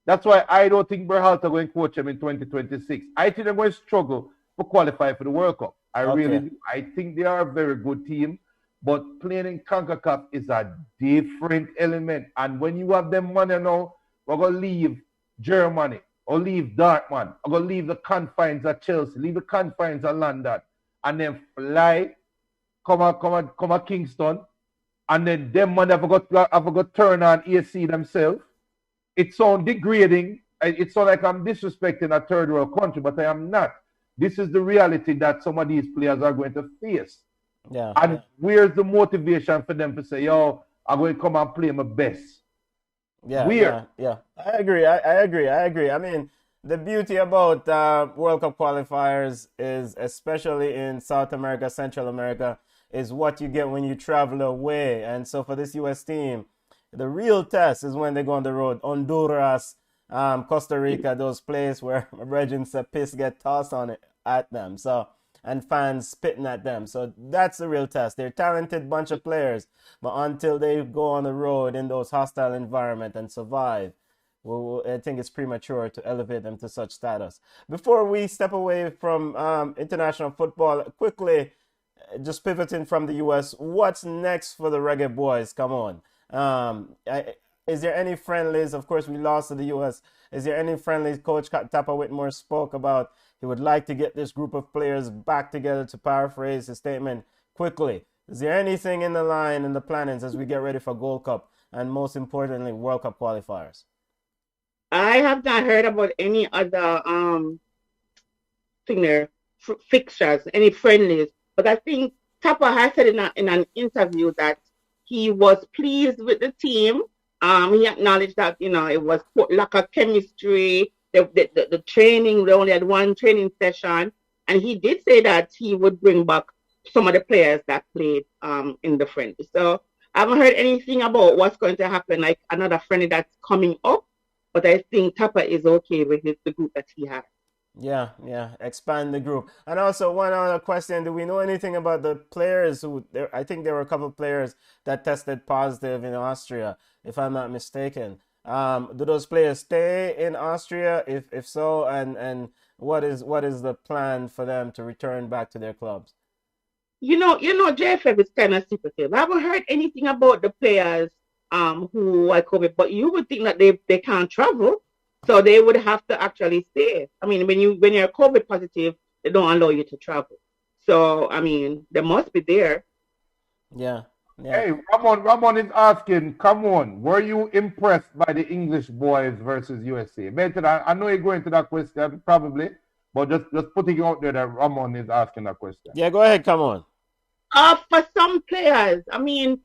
S3: That's why I don't think Berhalter going to coach them in 2026. I think they're going to struggle to qualify for the World Cup. Really do. I think they are a very good team, but playing in CONCACAF is a different element. And when you have them money now, we're going to leave Germany or leave Dortmund. We're going to leave the confines of Chelsea, leave the confines of London, and then fly, come to Kingston, and then them money have got to turn on AC themselves. It sounds degrading. It sounds like I'm disrespecting a third world country, but I am not. This is the reality that some of these players are going to face. And where's the motivation for them to say, yo, I'm going to come and play my best?
S1: I agree. I mean, the beauty about World Cup qualifiers is, especially in South America, Central America, is what you get when you travel away. And so for this U.S. team, the real test is when they go on the road. Honduras, Costa Rica, those places where my brethren said piss get tossed on it at them. So, and fans spitting at them. So that's the real test. They're a talented bunch of players, but until they go on the road in those hostile environments and survive, I think it's premature to elevate them to such status. Before we step away from international football, quickly, just pivoting from the U.S., what's next for the Reggae Boys? Come on. Is there any friendlies? Of course, we lost to the U.S. Is there any friendlies? Coach Tappa Whitmore spoke about he would like to get this group of players back together, to paraphrase his statement quickly. Is there anything in the line and the plannings as we get ready for Gold Cup and, most importantly, World Cup qualifiers?
S2: I have not heard about any other fixtures, any friendlies, but I think Tappa has said in an interview that he was pleased with the team. He acknowledged that, you know, it was lack of chemistry. The training, they only had one training session. And he did say that he would bring back some of the players that played in the friendly. So I haven't heard anything about what's going to happen, like another friendly that's coming up. But I think Tappa is okay with the group that he has.
S1: Yeah, expand the group. And also, one other question, do we know anything about the players I think there were a couple of players that tested positive in Austria, if I'm not mistaken. Do those players stay in Austria? If so, and what is the plan for them to return back to their clubs?
S2: JFF is kind of secretive. I haven't heard anything about the players who are COVID, but you would think that they can't travel, so they would have to actually stay. I mean, when you're COVID positive, they don't allow you to travel. So I mean, they must be there.
S1: Yeah, yeah.
S3: Hey, Ramon is asking, come on, were you impressed by the English boys versus USA? Benton, I know you're going to that question, probably, but just putting it out there that Ramon is asking that question.
S1: Yeah, go ahead, come on.
S2: For some players, I mean,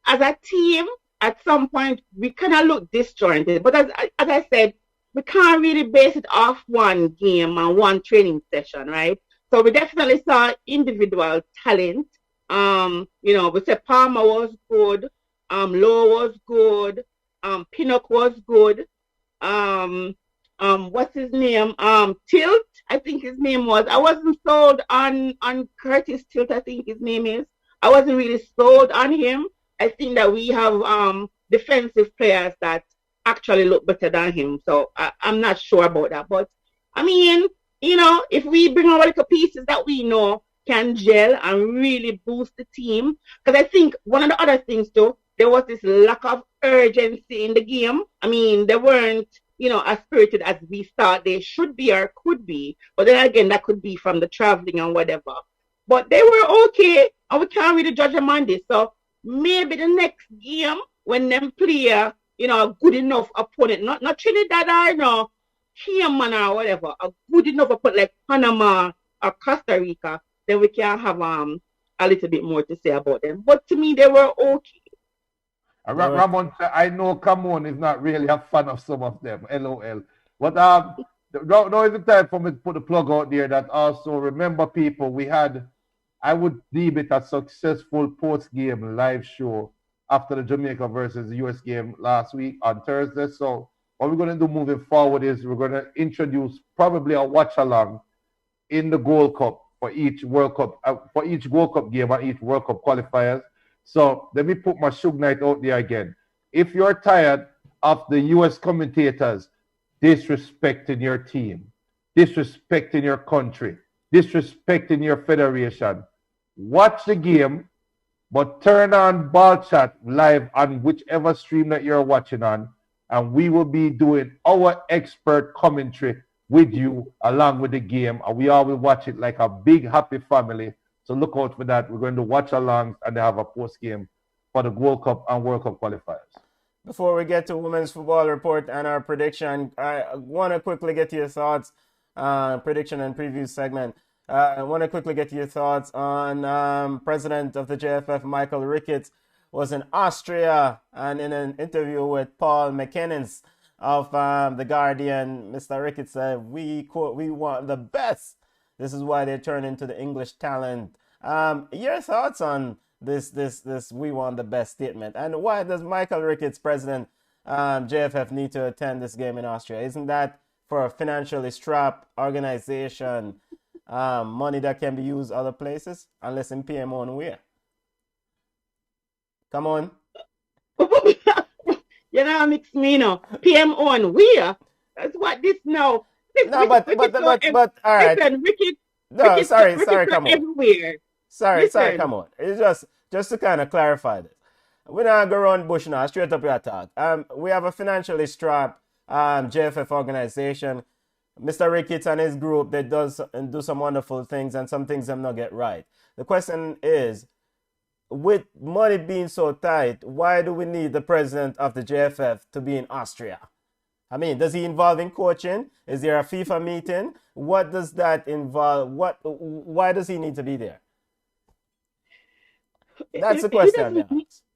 S2: as a team, at some point we kind of look disjointed. But as I said, we can't really base it off one game and one training session, right? So we definitely saw individual talent. We said Palmer was good, Lowe was good, Pinnock was good. Um, what's his name? Tilt, I think his name was. I wasn't sold on Curtis Tilt, I think his name is. I wasn't really sold on him. I think that we have defensive players that actually look better than him. So I'm not sure about that. But I mean, if we bring our little pieces that we know can gel and really boost the team, because I think one of the other things too, there was this lack of urgency in the game. I mean, they weren't, as spirited as we thought they should be or could be. But then again, that could be from the traveling and whatever. But they were okay, and we can't really judge them on this. So maybe the next game when them play, a good enough opponent, not Trinidad or no Cayman or whatever, a good enough opponent like Panama or Costa Rica, then we can have a little bit more to say about them. But to me, they were okay.
S3: Ramon, I know Camon is not really a fan of some of them, LOL. But now is the time for me to put the plug out there that also remember people, I would deem it a successful post-game live show after the Jamaica versus the US game last week on Thursday. So what we're going to do moving forward is we're going to introduce probably a watch-along in the Gold Cup for each World Cup, for each World Cup game and each World Cup qualifiers. So let me put my Suge Knight out there again. If you're tired of the US commentators disrespecting your team, disrespecting your country, disrespecting your federation, watch the game, but turn on Ballchat live on whichever stream that you're watching on, and we will be doing our expert commentary with you along with the game, and we all will watch it like a big happy family. So look out for that. We're going to watch along and have a post game for the World Cup and World Cup qualifiers.
S1: Before we get to women's football report and our prediction, I want to quickly get your thoughts, prediction and preview segment. I want to quickly get your thoughts on President of the JFF, Michael Ricketts, was in Austria, and in an interview with Paul McKinnons of The Guardian, Mr. Ricketts said, we want the best. This is why they turn into the English talent. Your thoughts on this we want the best statement, and why does Michael Ricketts, President JFF, need to attend this game in Austria? Isn't that for a financially strapped organization, money that can be used other places unless in PM on where? Come on.
S2: Mix me now. PM on where? That's what this now.
S1: No, but all right.
S2: Listen,
S1: No, sorry,
S2: come
S1: on.
S2: Everywhere.
S1: Sorry, come on. It's just to kind of clarify this. We're not going around bush now, straight up your talk. We have a financially strapped JFF organization. Mr. Ricketts and his group, they do some wonderful things, and some things them not get right. The question is, with money being so tight, why do we need the president of the JFF to be in Austria? I mean, does he involve in coaching? Is there a FIFA meeting? What does that involve? Why does he need to be there? That's the question.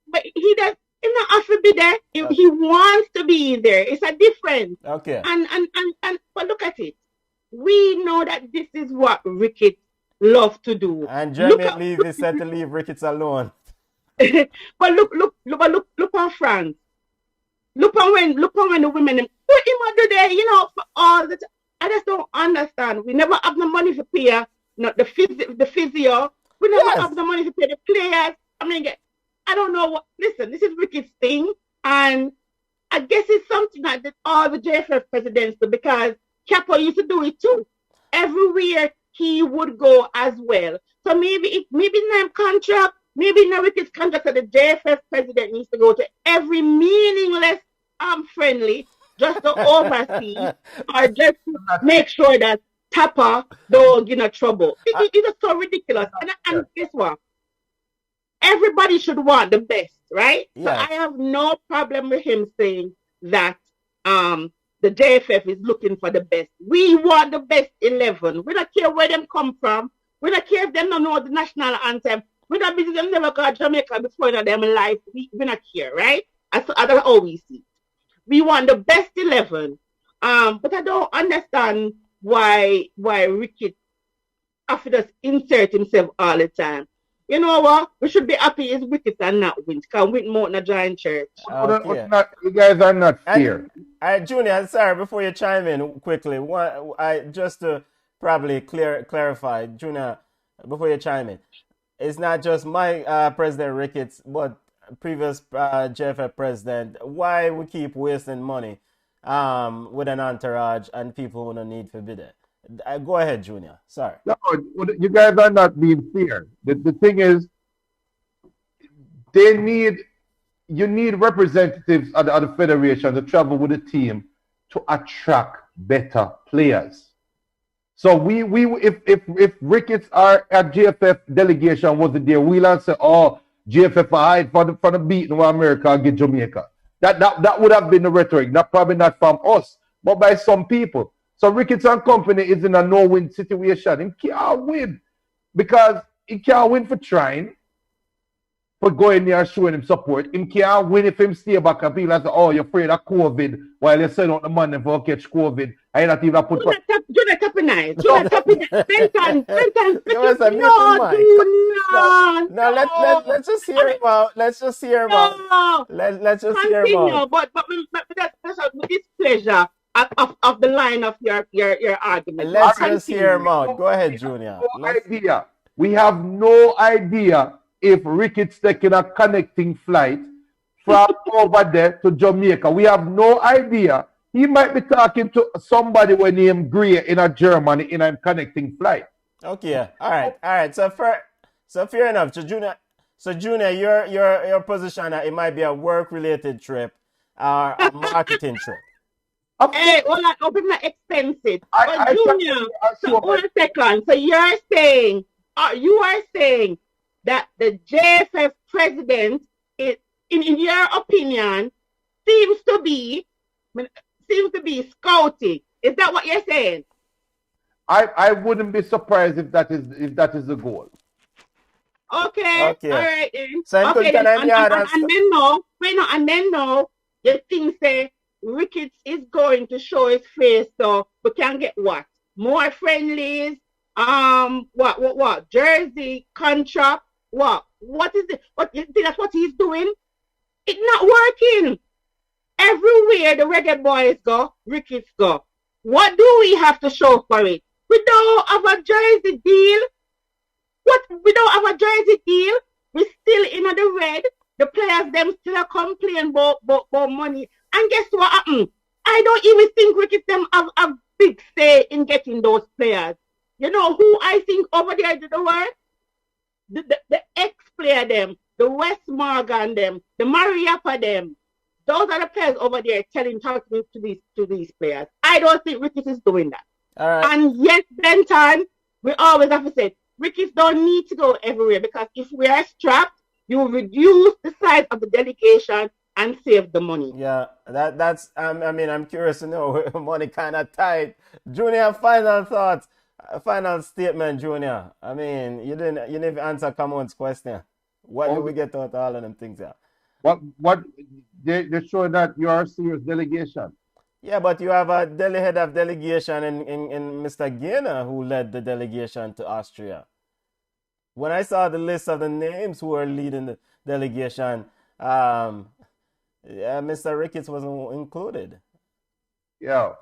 S2: But he does. He's not have to be there. He wants to be there. It's a difference.
S1: Okay.
S2: And but look at it. We know that this is what Ricketts loves to do.
S1: And Jeremy Levy said to leave Ricketts alone.
S2: But look on France. Look on when the women put him under there, for all the time. I just don't understand. We never have the money to pay not the physio. We never have the money to pay the players. I mean, I don't know what. Listen, this is Ricketts' thing, and I guess it's something that all the JFF presidents do, because Capo used to do it too. Everywhere he would go as well. So maybe no contract, maybe no Ricketts contract that the JFF president needs to go to every meaningless friendly just to oversee or just to make sure that Tapper don't get in trouble. It is so ridiculous. And guess what? Everybody should want the best, right? So
S1: Yes.
S2: I have no problem with him saying that the JFF is looking for the best. We want the best 11. We don't care where them come from. We don't care if they don't know the national anthem. We don't busy them never got Jamaica before in them life. We don't care, right? That's how we see. We want the best 11. But I don't understand why Ricky after just insert himself all the time. You know what? We should be happy is Wickets and not win. Because win more than a giant church.
S1: Okay.
S3: You guys are not fair.
S1: Junior, sorry, before you chime in quickly, just to probably clarify, Junior, before you chime in, it's not just my President Ricketts, but previous JFF president. Why we keep wasting money with an entourage and people who don't need to be there? Go ahead, Junior. Sorry.
S3: No, you guys are not being fair. The thing is, you need representatives at the federation to travel with the team to attract better players. So if Ricketts are at JFF delegation wasn't there, we'll answer, oh, JFF hide for the beating of America and get Jamaica. That would have been the rhetoric. Probably not from us, but by some people. So Ricketts and company is in a no-win situation. He can't win because he can't win for trying, for going there and showing him support. He can't win if him stay back and people say, oh, you're afraid of COVID while you're sending out the money for catch COVID. And you're not even put...
S2: Junior Tapinai. Benton.
S1: No, let's just hear him out. Let's just hear him out. Let's just hear him out.
S2: But that's with this pleasure. Of the line of your argument.
S1: Let's just hear him out. Go ahead, Junior.
S3: No idea. We have no idea if Ricketts taking a connecting flight from over there to Jamaica. We have no idea. He might be talking to somebody named Gray in a Germany in a connecting flight.
S1: Okay. All right. So fair enough. So Junior, your position that it might be a work-related trip or a marketing trip.
S2: Hey, well, I open my expenses. But Junior, so 1 second. So you are saying that the JFF president is, in your opinion, seems to be scouting. Is that what you're saying?
S3: I wouldn't be surprised if that is the goal.
S2: Okay. All right then.
S1: So
S2: okay, then, and then no, the thing say Ricketts is going to show his face, so we can get what? More friendlies, what? Jersey, contract, what is it? What you think that's what he's doing? It's not working. Everywhere the reggae boys go, Ricketts go. What do we have to show for it? We don't have a jersey deal. What? We don't have a jersey deal. We're still in the red. The players them still complain about money. And guess what happened? I don't even think Ricketts them have a big say in getting those players. You know who I think over there did the work? The ex-player them, the West Morgan them, the Mariappa them. Those are the players over there talking to these players. I don't think Ricketts is doing that.
S1: All right.
S2: And yes, Benton, we always have to say, Ricketts don't need to go everywhere because if we are strapped, you will reduce the size of the delegation and save the money.
S1: Yeah, that's. I'm curious to know where money kind of tight. Junior, final thoughts, final statement, Junior. I mean, you didn't answer Camon's question. What do we get out of all of them things here?
S3: What they're showing that you are a serious delegation.
S1: Yeah, but you have a head of delegation in Mr. Gaynor who led the delegation to Austria. When I saw the list of the names who are leading the delegation, Mr. Ricketts wasn't included.
S3: Yeah,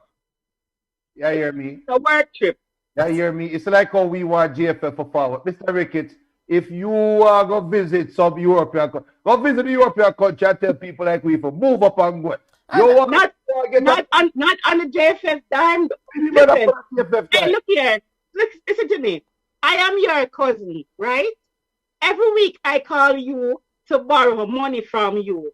S3: you hear me?
S2: A work trip.
S3: You hear me? It's like how we want JFF for forward. Mr. Ricketts, if you are going to visit some European country, go visit the European country and tell people like we for move up and go.
S2: Not on the JFF dime. Listen, hey, look here. Listen to me. I am your cousin, right? Every week I call you to borrow money from you.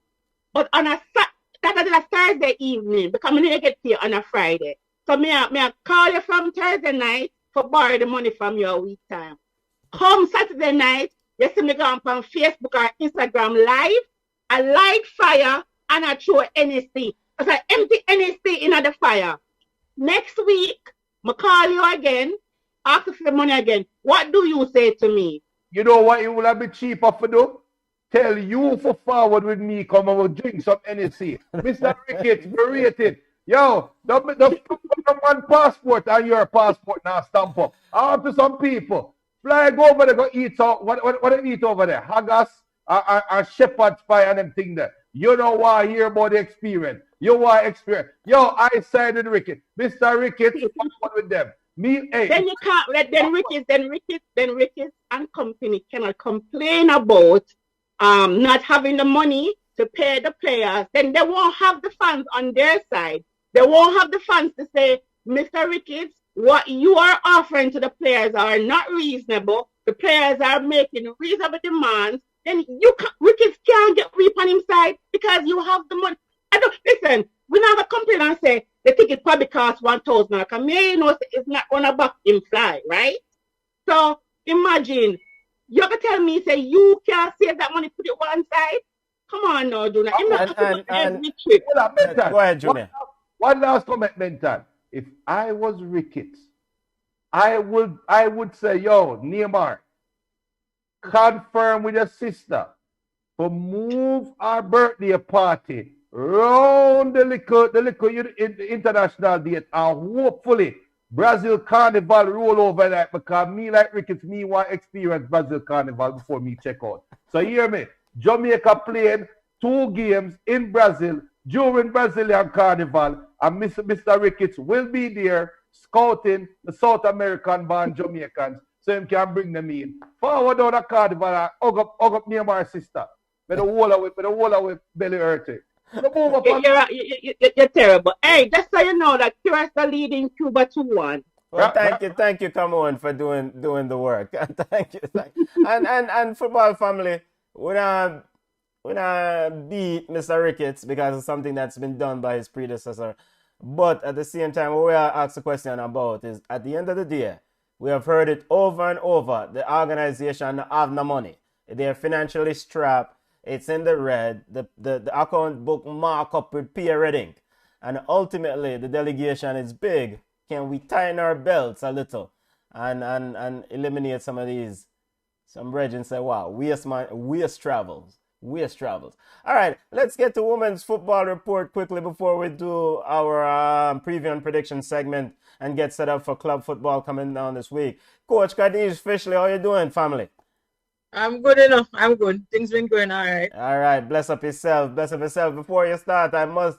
S2: But on that is a Thursday evening because I need to get paid on a Friday. So me I call you from Thursday night for borrow the money from you a week time. Come Saturday night, you see me go on Facebook or Instagram live. I light fire and I throw NSC. So I empty NSC in the fire. Next week, I call you again, ask for the money again. What do you say to me?
S3: You know what it will have been cheaper for do? Tell you for forward with me, come and we'll drink some NSC. Mr. Ricketts, berated. Yo, the one passport and your passport now stamp up. After some people, fly go over there, go eat some, what they eat over there? Haggis and shepherd's pie and them thing there. You know why hear about the experience. You want experience. Yo, I side with Ricketts. Mr. Ricketts, forward with them. Me, hey.
S2: Then you can't let Ricketts and company cannot complain about not having the money to pay the players. Then they won't have the funds on their side. They won't have the funds to say, Mr. Ricketts, what you are offering to the players are not reasonable. The players are making reasonable demands. Then Ricketts can't get reap on his side because you have the money. Listen, we never complain and say the ticket probably costs $1,000. Because me, you know, it's not on a back in fly, right? So imagine, you ever tell me, say, you can't save that money, put it one side? Come on now, Junior.
S1: Go ahead, Junior.
S3: One last comment, Mental. If I was Ricketts, I would say, yo, Neymar, confirm with your sister to move our birthday party round the little international date, and hopefully Brazil Carnival roll over that, because me like Ricketts, me want to experience Brazil Carnival before me check out. So hear me, Jamaica playing 2 games in Brazil during Brazilian Carnival, and Mr. Ricketts will be there scouting the South American born Jamaicans so he can bring them in. Forward on the Carnival and hug up near my sister. With the wall with belly hurting.
S2: You're terrible. Hey, just so you know that Curacao leading Cuba 2-1.
S1: Well, thank you, come on, for doing the work. thank you. And football family, we not beat Mr. Ricketts because it's something that's been done by his predecessor. But at the same time, what we are asked the question about is, at the end of the day, we have heard it over and over. The organization have no money. They're financially strapped. It's in the red. The account book mark up with peer reading. And ultimately, the delegation is big. Can we tighten our belts a little and eliminate some of these? Some brethren say, wow, waste travels. All right, let's get to women's football report quickly before we do our preview and prediction segment and get set up for club football coming down this week. Coach Khadij Fishley, how you doing, family?
S4: I'm good enough. I'm good. Things been going all right.
S1: All right, bless up yourself. Before you start, I must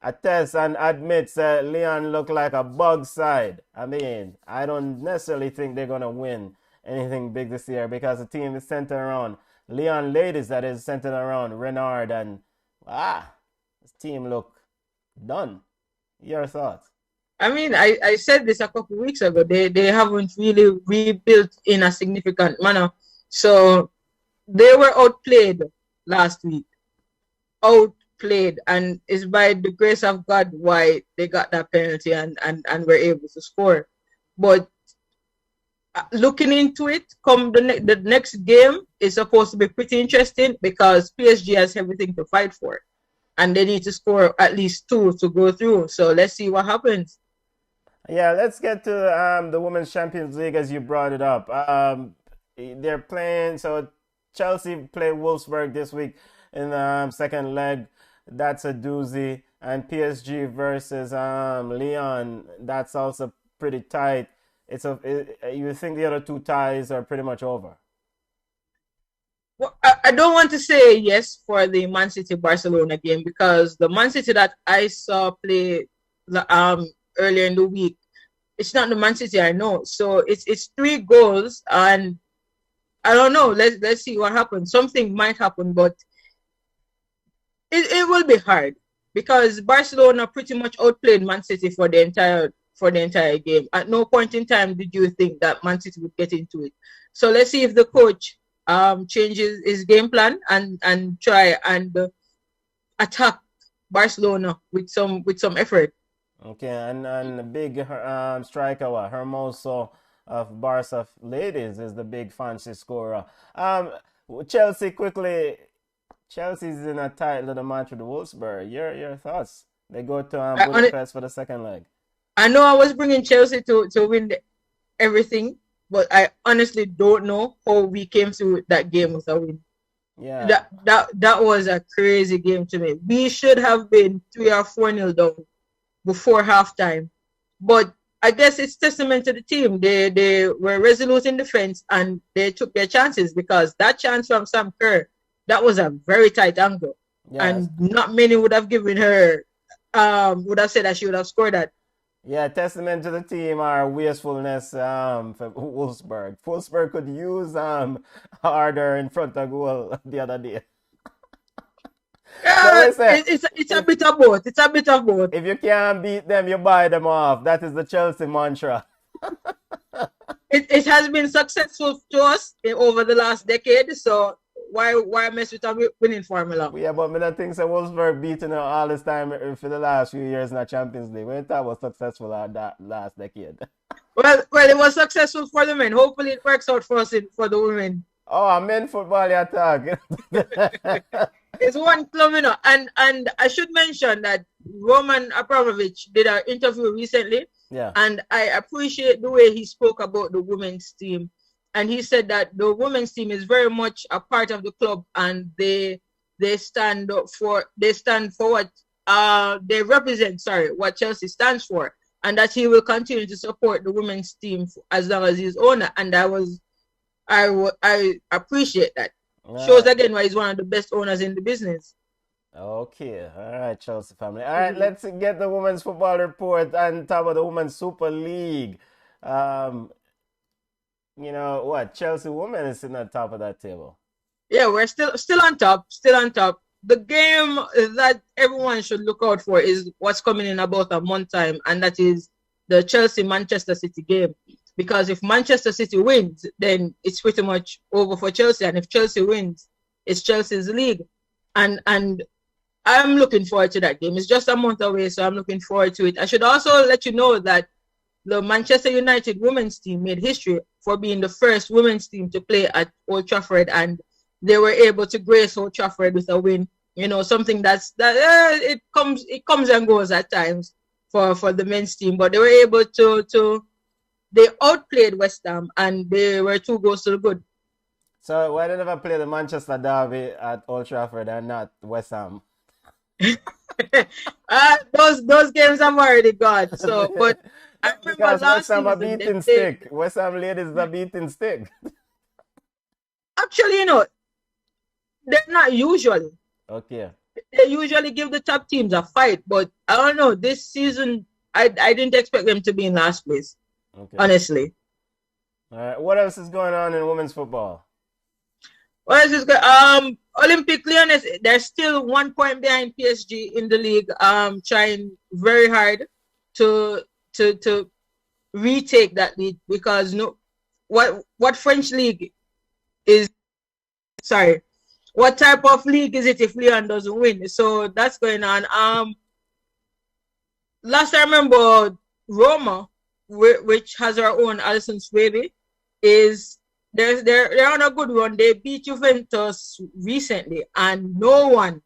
S1: attest and admit that Leon look like a bug side. I mean, I don't necessarily think they're going to win anything big this year because the team is centered around Leon ladies, that is centered around Renard, and this team look done. Your thoughts?
S4: I mean, I said this a couple of weeks ago. They haven't really rebuilt in a significant manner. So they were outplayed last week. Outplayed, and it's by the grace of God why they got that penalty and were able to score. But looking into it, come the next game is supposed to be pretty interesting because PSG has everything to fight for, and they need to score at least 2 to go through. So let's see what happens.
S1: Yeah, let's get to the Women's Champions League as you brought it up. They're playing, so Chelsea play Wolfsburg this week in the second leg. That's a doozy. And PSG versus Lyon, that's also pretty tight. You think the other 2 ties are pretty much over?
S4: Well, I don't want to say yes for the Man City Barcelona game because the Man City that I saw play earlier in the week, it's not the Man City I know. So it's 3 goals, and I don't know. Let's see what happens. Something might happen, but it will be hard because Barcelona pretty much outplayed Man City for the entire for the entire game. At no point in time did you think that Man City would get into it. So let's see if the coach changes his game plan and try and attack Barcelona with some effort.
S1: Okay, and the big striker, Hermoso of Barca ladies is the big fancy scorer. Chelsea quickly. Chelsea's in a tight little match with Wolfsburg. Your thoughts? They go to Budapest for the second leg.
S4: I know I was bringing Chelsea to win everything, but I honestly don't know how we came through that game with a win.
S1: Yeah.
S4: That was a crazy game to me. We should have been 3 or 4-0 down before halftime. But I guess it's testament to the team. They were resolute in defense and they took their chances, because that chance from Sam Kerr, that was a very tight angle. Yes. And not many would have given her would have said that she would have scored that.
S1: Yeah, testament to the team, our wastefulness for Wolfsburg. Wolfsburg could use harder in front of goal the other day.
S4: It's a bit of both. It's a bit of both.
S1: If you can't beat them, you buy them off. That is the Chelsea mantra.
S4: It has been successful to us over the last decade, so why mess with a winning formula?
S1: Yeah, but I don't think so. Wolfsburg beaten all this time for the last few years in the Champions League. When that was successful at that last decade.
S4: Well, it was successful for the men. Hopefully, it works out for us for the women.
S1: Oh, men football attack.
S4: It's one club, you know, and I should mention that Roman Abramovich did an interview recently, and I appreciate the way he spoke about the women's team. And he said that the women's team is very much a part of the club, and they stand for what they represent. Sorry, what Chelsea stands for, and that he will continue to support the women's team as long as he's owner. And I appreciate that. Right. Shows again why he's one of the best owners in the business.
S1: Okay, all right, Chelsea family. All right, let's get the women's football report and talk about the Women's Super League. You know what? Chelsea women is sitting on top of that table.
S4: Yeah, we're still on top. Still on top. The game that everyone should look out for is what's coming in about a month time, and that is the Chelsea-Manchester City game. Because if Manchester City wins, then it's pretty much over for Chelsea. And if Chelsea wins, it's Chelsea's league. And I'm looking forward to that game. It's just a month away, so I'm looking forward to it. I should also let you know that the Manchester United women's team made history for being the first women's team to play at Old Trafford, and they were able to grace Old Trafford with a win. You know, something it comes and goes at times for the men's team, but they were able to they outplayed West Ham, and they were 2 goals to the good.
S1: So why did they never play the Manchester derby at Old Trafford and not West Ham?
S4: Those games have already gone. So, but I remember
S1: because
S4: last
S1: West Ham a
S4: season,
S1: beating stick. West Ham ladies is a beating stick.
S4: Actually, you know, they're not usually.
S1: Okay.
S4: They usually give the top teams a fight, but I don't know. This season, I didn't expect them to be in last place. Okay. Honestly.
S1: All right. What else is going on in women's football?
S4: What else is going? Olympique Lyonnais, they're still 1 point behind PSG in the league. Trying very hard to retake that lead, because what French league is? Sorry, what type of league is it if Lyon doesn't win? So that's going on. Last I remember, Roma, which has our own Alison Swaby, they're on a good run. They beat Juventus recently, and no one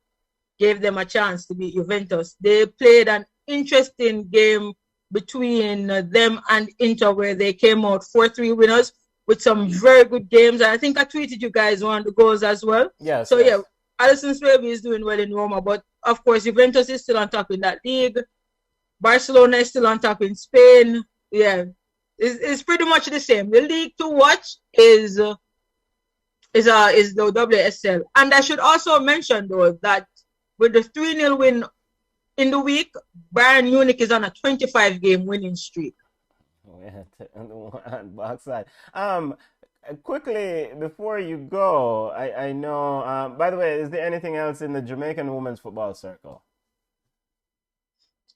S4: gave them a chance to beat Juventus. They played an interesting game between them and Inter, where they came out 4-3 winners with some very good games. And I think I tweeted you guys one of the goals as well.
S1: Yes.
S4: So yeah, Alison Swaby is doing well in Roma, but of course Juventus is still on top in that league. Barcelona is still on top in Spain. Yeah, it's pretty much the same. The league to watch is the WSL. And I should also mention, though, that with the 3-0 win in the week, Bayern Munich is on a 25-game winning streak.
S1: Backside. Quickly, before you go, I know, by the way, is there anything else in the Jamaican women's football circle?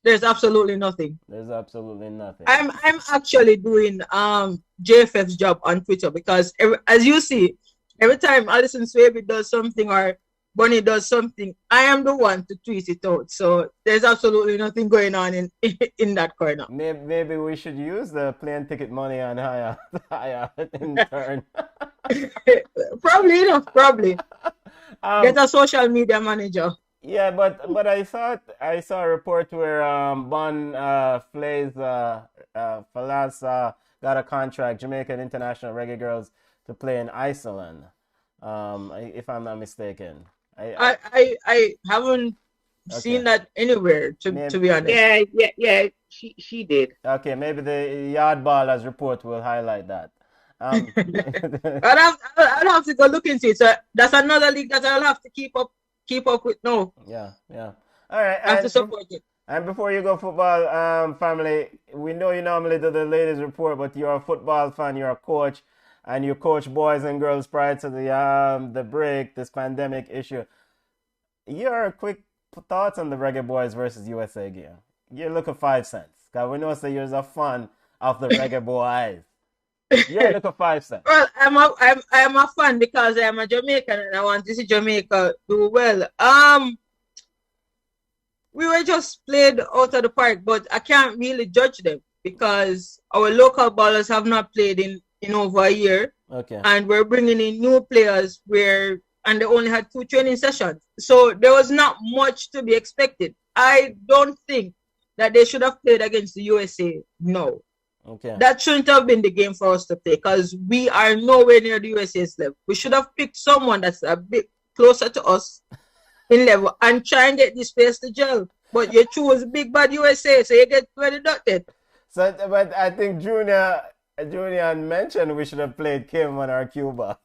S4: There's absolutely nothing.
S1: There's absolutely nothing.
S4: I'm actually doing JFF's job on Twitter because as you see, every time Alison Swaby does something or Bonnie does something, I am the one to tweet it out. So there's absolutely nothing going on in that corner.
S1: Maybe we should use the plane ticket money on Haya in turn.
S4: Probably, probably. Get
S1: Um,
S4: a social media manager.
S1: yeah, but I thought I saw a report where Bon Flays Falas got a contract, Jamaican International Reggae Girls, to play in Iceland. If I'm not mistaken.
S4: I haven't seen that anywhere to be honest.
S2: Yeah. She did.
S1: Okay, maybe the Yardballers report will highlight that.
S4: I'll have to go look into it. So that's another league that I'll have to keep up with now.
S1: Yeah. All right.
S4: I have to support it.
S1: And before you go, football family, we know you normally do the ladies report, but you're a football fan, you're a coach, and you coach boys and girls prior to the break, this pandemic issue. Your quick thoughts on the Reggae Boys versus USA game? You look at 5 cents, cause we know that you're a fan of the Reggae Boys. You look at 5 cents.
S4: Well, I'm a fan because I'm a Jamaican and I want to see Jamaica do well. We were just played out of the park, but I can't really judge them because our local ballers have not played in over a year.
S1: Okay.
S4: And we're bringing in new players and they only had 2 training sessions. So there was not much to be expected. I don't think that they should have played against the USA. No.
S1: Okay.
S4: That shouldn't have been the game for us to play because we are nowhere near the USA's level. We should have picked someone that's a bit closer to us in level and try and get this place to gel. But you choose big bad USA, so you get deducted.
S1: So, but I think Junior mentioned we should have played Cayman or Cuba.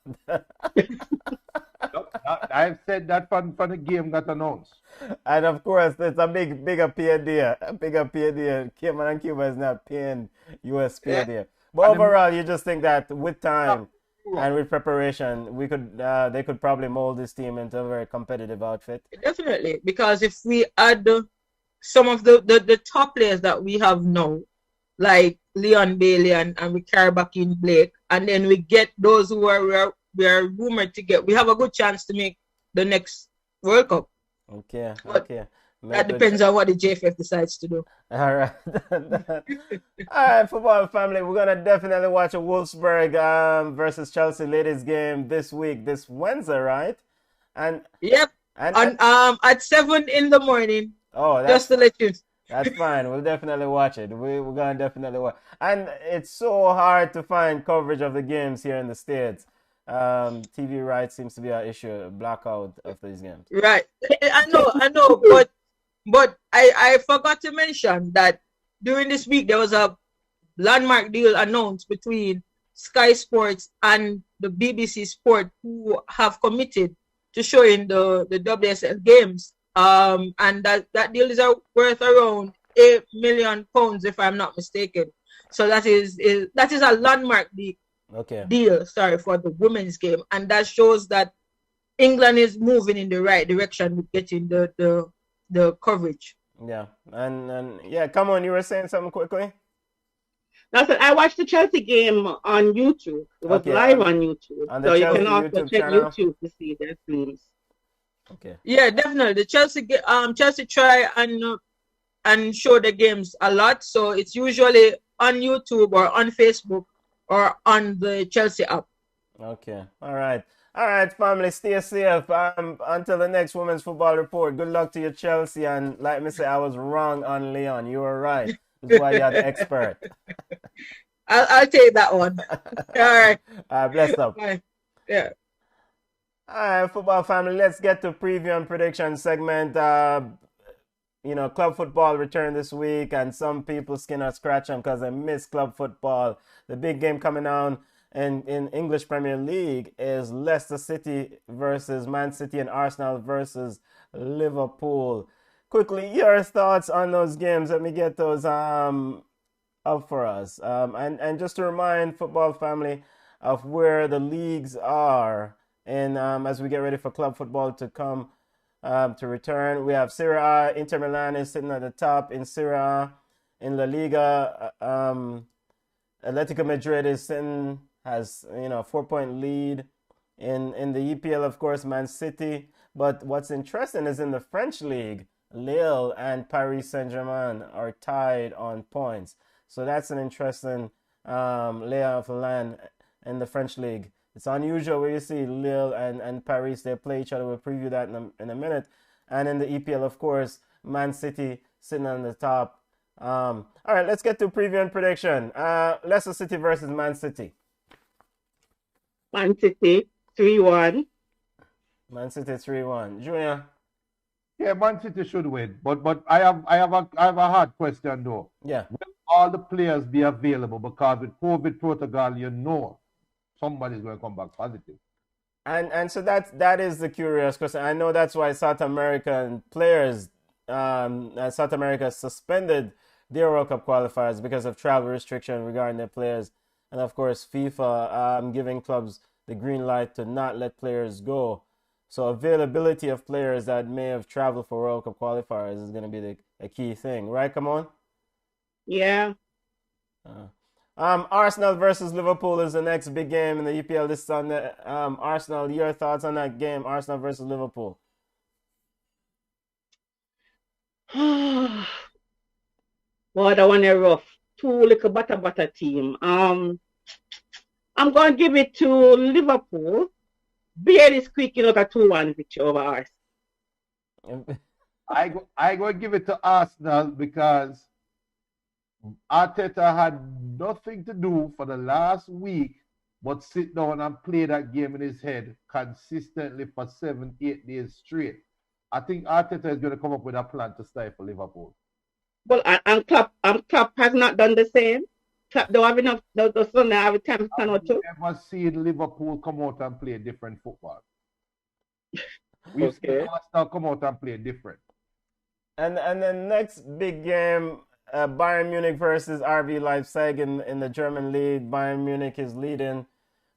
S3: I said that for the game got announced.
S1: And of course, it's a bigger pay deal. A bigger pay deal. Cayman and Cuba is not paying US pay deal. But overall, you just think that with time and with preparation, they could probably mold this team into a very competitive outfit.
S4: Definitely, because if we add some of the top players that we have now, like Leon Bailey and we carry back in Blake, and then we get those who we are rumored to get, we have a good chance to make the next World Cup.
S1: Okay.
S4: That depends on what the JFF decides to do.
S1: All right. All right, football family. We're gonna definitely watch a Wolfsburg versus Chelsea ladies game this week, this Wednesday, right? And
S4: yep. And at 7 in the morning.
S1: Oh,
S4: just to let you.
S1: That's fine. We'll definitely watch it. We're gonna definitely watch. And it's so hard to find coverage of the games here in the States. TV rights seems to be an issue, a blackout of these games.
S4: Right. I know, but I forgot to mention that during this week there was a landmark deal announced between Sky Sports and the BBC Sport, who have committed to showing the WSL games. And that deal is worth around £8 million, if I'm not mistaken. So that is a landmark deal, for the women's game, and that shows that England is moving in the right direction with getting the coverage.
S1: Yeah, and yeah, come on, you were saying something quickly.
S2: I watched the Chelsea game on YouTube. It was live on YouTube, so you can also check YouTube to see their streams.
S1: Okay.
S4: Yeah, definitely. The Chelsea try and show the games a lot, so it's usually on YouTube or on Facebook or on the Chelsea app.
S1: Okay. All right, family. Stay safe. Until the next Women's Football Report. Good luck to you, Chelsea. And like me say, I was wrong on Leon. You were right. That's why you're the expert.
S4: I'll take that one. All right.
S1: Bless up.
S4: Yeah.
S1: All right, football family, let's get to preview and prediction segment. Club football returned this week, and some people skin are scratching because they miss club football. The big game coming on in English Premier League is Leicester City versus Man City and Arsenal versus Liverpool. Quickly, your thoughts on those games. Let me get those up for us. And just to remind football family of where the leagues are. And as we get ready for club football to come to return. We have Serie A. Inter Milan is sitting at the top in Serie A. In La Liga, Atletico Madrid is sitting, has, 4-point lead. In the EPL, of course, Man City. But what's interesting is in the French league, Lille and Paris Saint-Germain are tied on points. So that's an interesting lay of the land in the French league. It's unusual where you see Lille and Paris, they play each other. We'll preview that in a minute. And in the EPL, of course, Man City sitting on the top. All right, let's get to preview and prediction. Leicester City versus Man City.
S2: Man City 3-1.
S1: Man City 3-1. Junior?
S3: Yeah, Man City should win. But I have a hard question though.
S1: Yeah.
S3: Will all the players be available? Because with COVID protocol, somebody's going to come back positive.
S1: And so that is the curious question. I know that's why South American players, South America suspended their World Cup qualifiers because of travel restriction regarding their players. And of course, FIFA giving clubs the green light to not let players go. So availability of players that may have traveled for World Cup qualifiers is going to be a key thing. Right, come on?
S2: Yeah.
S1: Arsenal versus Liverpool is the next big game in the EPL this Sunday. Arsenal, your thoughts on that game, Arsenal versus Liverpool?
S2: Boy, that one is rough. Two little butter team. I'm going to give it to Liverpool. Barely squeaking out a 2-1 victory over Arsenal.
S3: I go give it to Arsenal because Arteta had nothing to do for the last week but sit down and play that game in his head consistently for 7-8 days straight. I think Arteta is going to come up with a plan to stifle Liverpool.
S2: Well, and Klopp has not done the same. Klopp don't have enough. The Sunday have time to stand out too.
S3: I've never seen Liverpool come out and play different football. We've seen Arsenal come out and play different.
S1: And the next big game, Bayern Munich versus RB Leipzig in the German league. Bayern Munich is leading,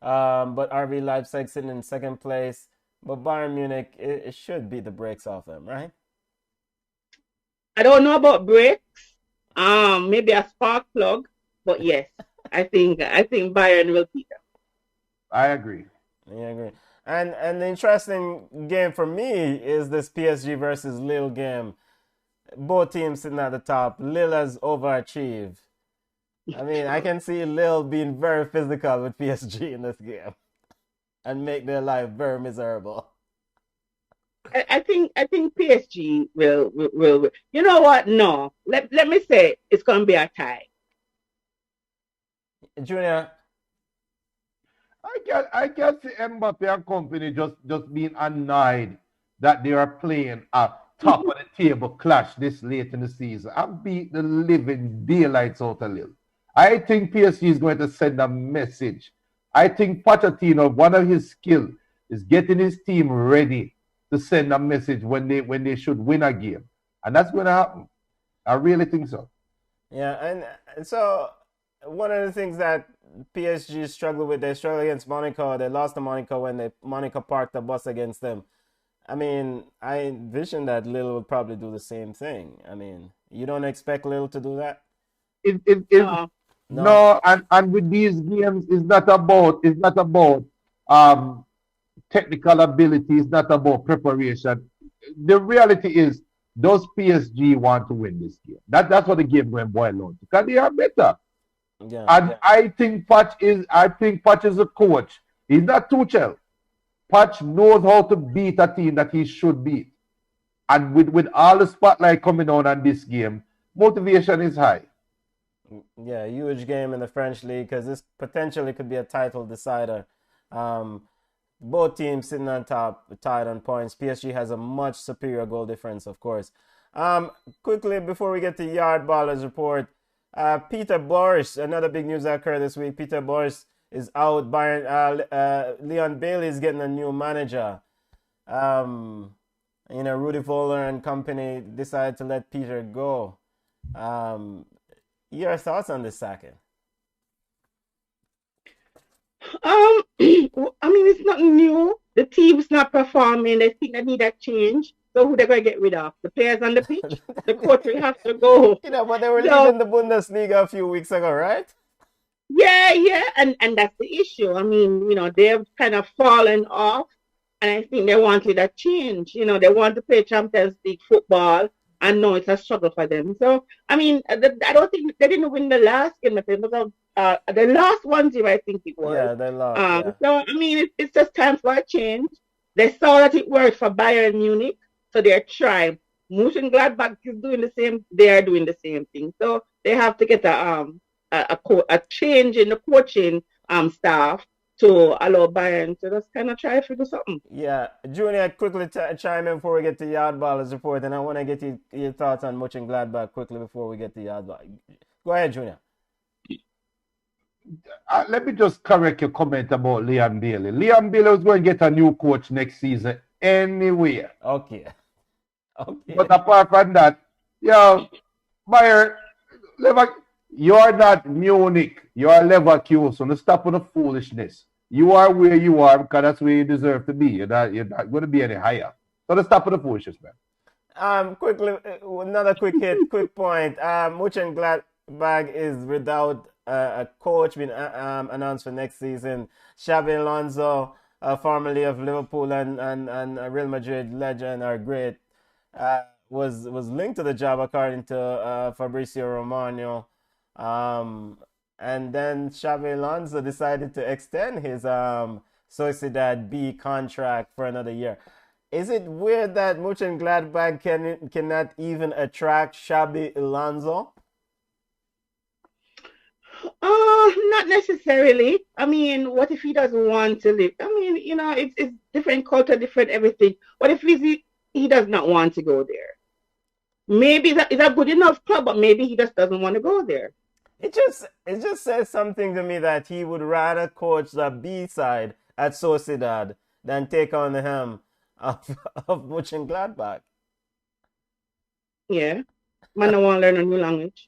S1: but RB Leipzig sitting in second place. But Bayern Munich, it should be the brakes off them, right?
S2: I don't know about brakes. Maybe a spark plug, but yes, I think Bayern will beat them.
S3: I agree.
S1: Yeah, I agree. And the interesting game for me is this PSG versus Lille game. Both teams sitting at the top. Lille has overachieved. I mean, I can see Lille being very physical with PSG in this game and make their life very miserable.
S2: I think PSG will. You know what? No. Let me say it's going to be a tie.
S1: Junior?
S3: I can see Mbappe and company just being annoyed that they are playing a top of the table clash this late in the season and beat the living daylights out of Lille. I think PSG is going to send a message. I think Pochettino, one of his skills is getting his team ready to send a message when they should win a game. And that's going to happen. I really think so.
S1: Yeah, and so one of the things that PSG struggled with, they struggled against Monaco. They lost to Monaco when Monaco parked the bus against them. I mean, I envision that Lille would probably do the same thing. I mean, you don't expect Lille to do that?
S3: No, and with these games, it's not about technical ability, it's not about preparation. The reality is, does PSG want to win this game? That's what the game going to boil down to. Because they are better.
S1: Yeah,
S3: and I think Poch is a coach. He's not Tuchel. Poch knows how to beat a team that he should beat. And with all the spotlight coming on this game, motivation is high.
S1: Yeah, huge game in the French league because this potentially could be a title decider. Both teams sitting on top, tied on points. PSG has a much superior goal difference, of course. Quickly, before we get to Yard Ballers report, Peter Bosz, another big news that occurred this week. Peter Bosz is out. Leon Bailey is getting a new manager. Rudy Voller and company decided to let Peter go. Your thoughts on this sacking?
S2: I mean, it's nothing new. The team's not performing. They think they need a change. So who they going to get rid of? The players on the pitch? The coach will have to go.
S1: But they were
S2: So
S1: leaving the Bundesliga a few weeks ago, right?
S2: yeah, and that's the issue. I mean, they've kind of fallen off, and I think they wanted a change. They want to play Champions League football, and now it's a struggle for them. So, I mean, I don't think they didn't win the last game. I think it was the last 1-0, I think it was.
S1: Yeah, they lost. Yeah.
S2: So, I mean, it's just time for a change. They saw that it worked for Bayern Munich, so they're trying. Mönchengladbach is doing the same. They are doing the same thing. So they have to get a change in the coaching staff to allow Bayern to just kind of try to do something.
S1: Yeah, Junior, quickly chime in before we get to Yardballers report, and I want to get your thoughts on Mönchengladbach quickly before we get to Yardball. Go ahead, Junior.
S3: Let me just correct your comment about Liam Bailey. Liam Bailey was going to get a new coach next season anyway.
S1: Okay.
S3: But apart from that, Bayer, you're not Munich. You're Leverkusen. So stop with the foolishness. You are where you are because that's where you deserve to be. You're not going to be any higher. So stop with the foolishness, man.
S1: Quickly, another quick point. Mönchengladbach is without a coach being announced for next season. Xabi Alonso, formerly of Liverpool and Real Madrid legend or great, was linked to the job according to Fabrizio Romano. And then Xabi Alonso decided to extend his Sociedad B contract for another year. Is it weird that Mönchengladbach cannot even attract Xabi Alonso?
S2: Not necessarily. I mean, what if he doesn't want to live? I mean, it's different culture, different everything. What if he does not want to go there? Maybe it's a good enough club, but maybe he just doesn't want to go there.
S1: It just says something to me that he would rather coach the B side at Sociedad than take on the helm of Mönchengladbach.
S2: Yeah. Man, I want to learn a new language.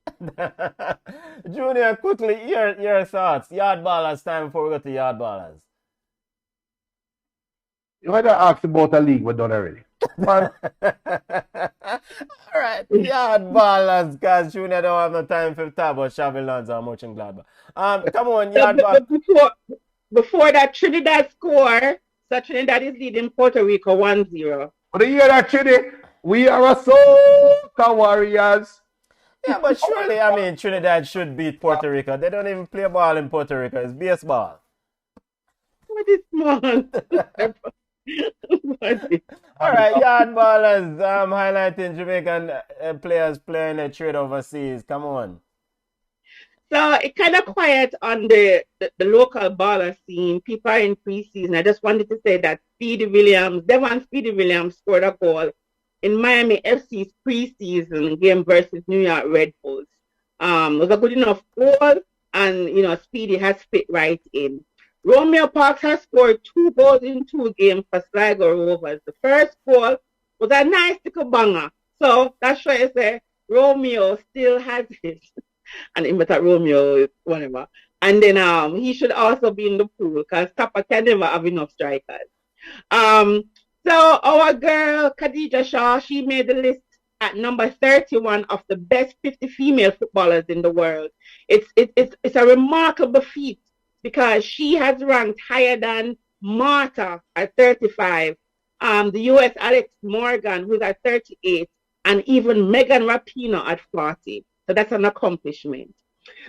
S1: Junior, quickly, your thoughts. Yardballers time before we go to Yardballers.
S3: You want to ask about a league we've done already.
S1: All right, Yardballers, guys. Junior don't have no time for talk about Xabi Alonso and Mönchengladbach. Come on, Yardballers.
S2: Before that Trinidad score, so Trinidad is leading Puerto Rico 1-0.
S3: But you hear that, Trinidad? We are a soca warriors.
S1: Yeah, but surely, I mean, Trinidad should beat Puerto Rico. They don't even play ball in Puerto Rico. It's baseball.
S2: What is small?
S1: All right, Yardballers, highlighting Jamaican players playing a trade overseas. Come on.
S2: So it's kind of quiet on the local baller scene. People are in preseason. I just wanted to say that Devon Speedy Williams scored a goal in Miami FC's preseason game versus New York Red Bulls. It was a good enough goal, and Speedy has fit right in. Romeo Parks has scored 2 goals in 2 games for Sligo Rovers. The first goal was a nice little banger. So that's why I say Romeo still has it. And in that Romeo is whatever. And then he should also be in the pool because Kappa can never have enough strikers. So our girl Khadija Shaw, she made the list at number 31 of the best 50 female footballers in the world. It's a remarkable feat because she has ranked higher than Marta at 35, the US Alex Morgan, who's at 38, and even Megan Rapinoe at 40. So that's an accomplishment.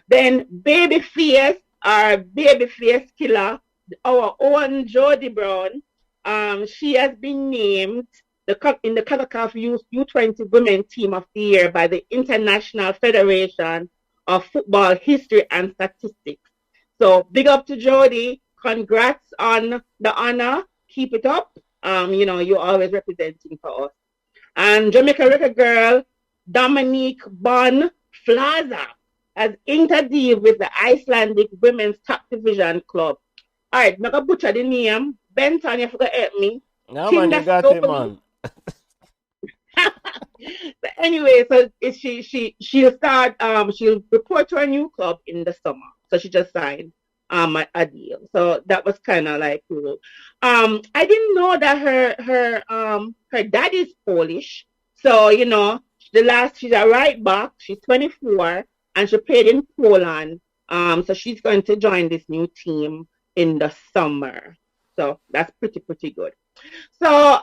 S2: Then Babyface killer, our own Jody Brown, she has been named in the Concacaf U20 Women Team of the Year by the International Federation of Football History and Statistics. So big up to Jody. Congrats on the honor. Keep it up. You're always representing for us. And Jamaica record girl Dominique Bon Flaza has inked a deal with the Icelandic Women's Top Division Club. All right, I'm going to butcher the name. Benton, you forgot to help me.
S1: No, man, you got it, man.
S2: So anyway, so she'll start, she'll report to her new club in the summer. So she just signed. a deal. So that was kind of like cool. I didn't know that her dad is Polish. So she's a right back. She's 24 and she played in Poland. So she's going to join this new team in the summer. So that's pretty good. So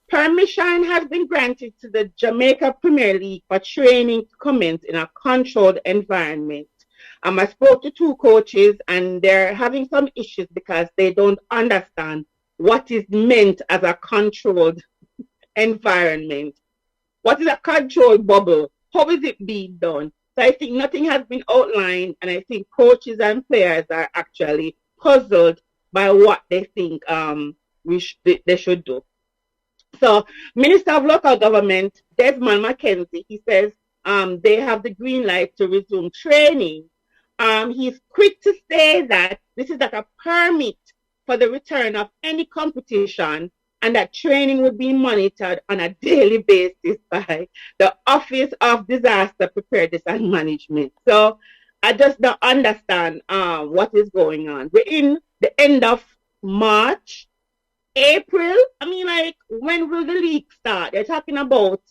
S2: permission has been granted to the Jamaica Premier League for training to commence in a controlled environment. I spoke to two coaches and they're having some issues because they don't understand what is meant as a controlled environment. What is a controlled bubble? How is it being done? So I think nothing has been outlined, and I think coaches and players are actually puzzled by what they think they should do. So, Minister of Local Government, Desmond McKenzie, he says they have the green light to resume training. He's quick to say that this is like a permit for the return of any competition and that training would be monitored on a daily basis by the Office of Disaster Preparedness and Management. So I just don't understand what is going on. We're in the end of March. April. I mean, like, when will the league start? They're talking about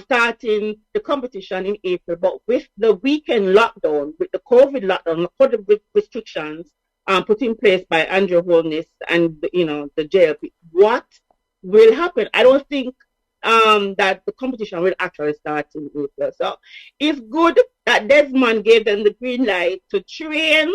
S2: starting the competition in April, but with the weekend lockdown, with the COVID lockdown, COVID restrictions put in place by Andrew Holness and the JLP, what will happen? I don't think that the competition will actually start in April. So it's good that Desmond gave them the green light to train.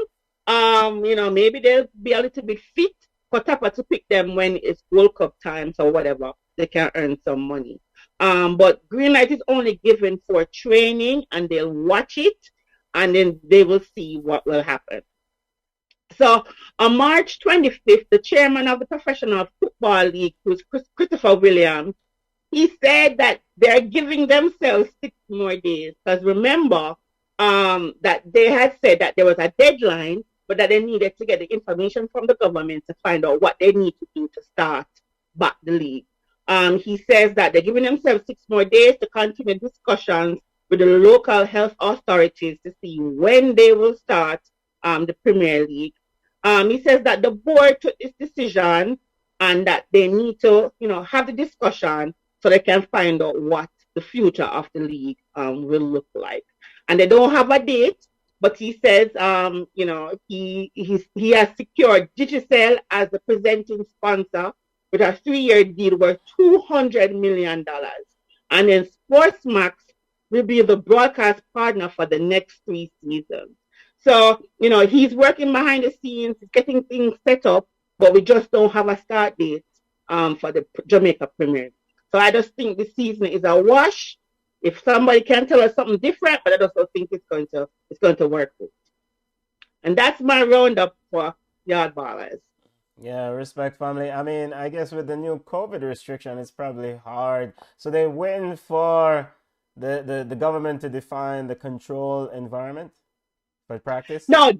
S2: Maybe they'll be a little bit fit for Tapper to pick them when it's World Cup times or whatever. They can earn some money. But green light is only given for training and they'll watch it and then they will see what will happen. So on March 25th, the chairman of the Professional Football League, who's Christopher Williams, he said that they're giving themselves 6 more days. Because remember that they had said that there was a deadline, but that they needed to get the information from the government to find out what they need to do to start back the league. He says that they're giving themselves 6 more days to continue discussions with the local health authorities to see when they will start the Premier League. He says that the board took this decision and that they need to, have the discussion so they can find out what the future of the league will look like. And they don't have a date, but he says, he has secured Digicel as the presenting sponsor with a 3-year deal worth $200 million. And then Sportsmax will be the broadcast partner for the next 3 seasons. So, he's working behind the scenes, getting things set up, but we just don't have a start date for the Jamaica Premier League. So I just think this season is a wash. If somebody can tell us something different, but I just don't think it's going to work. And that's my roundup for Yard Ballers.
S1: Yeah, respect, family. I mean, I guess with the new COVID restriction, it's probably hard. So they're waiting for the government to define the control environment for practice?
S2: No,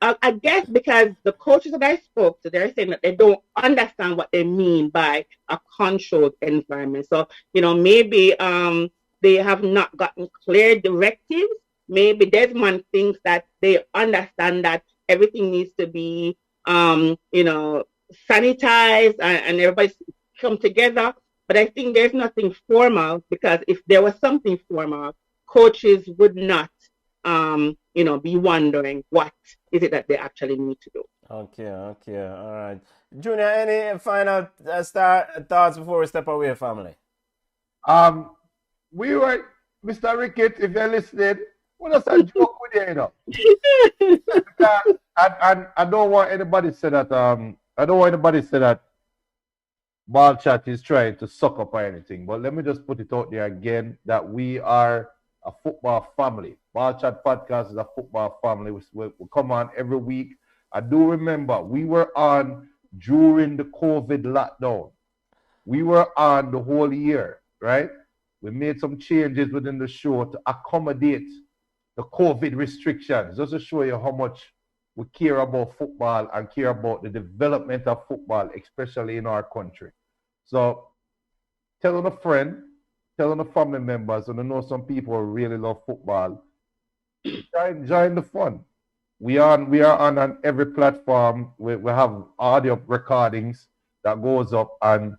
S2: I guess because the coaches that I spoke to, they're saying that they don't understand what they mean by a controlled environment. So, maybe they have not gotten clear directives. Maybe Desmond thinks that they understand that everything needs to be, sanitized and everybody's come together. But I think there's nothing formal because if there was something formal, coaches would not be wondering what is it that they actually need to do.
S1: Okay, all right. Junior, any final thoughts before we step away, family?
S3: We were, Mr. Ricketts, if you're listening, what else a joke with you, I don't want anybody to say that, Ballchat is trying to suck up or anything, but let me just put it out there again that we are a football family. Ballchat Podcast is a football family. We come on every week. I do remember we were on during the COVID lockdown. We were on the whole year, right? We made some changes within the show to accommodate the COVID restrictions, just to show you how much we care about football and care about the development of football, especially in our country. So tell on a friend, tell on the family members, and I know some people really love football. Join the fun. We are on every platform. We have audio recordings that goes up, and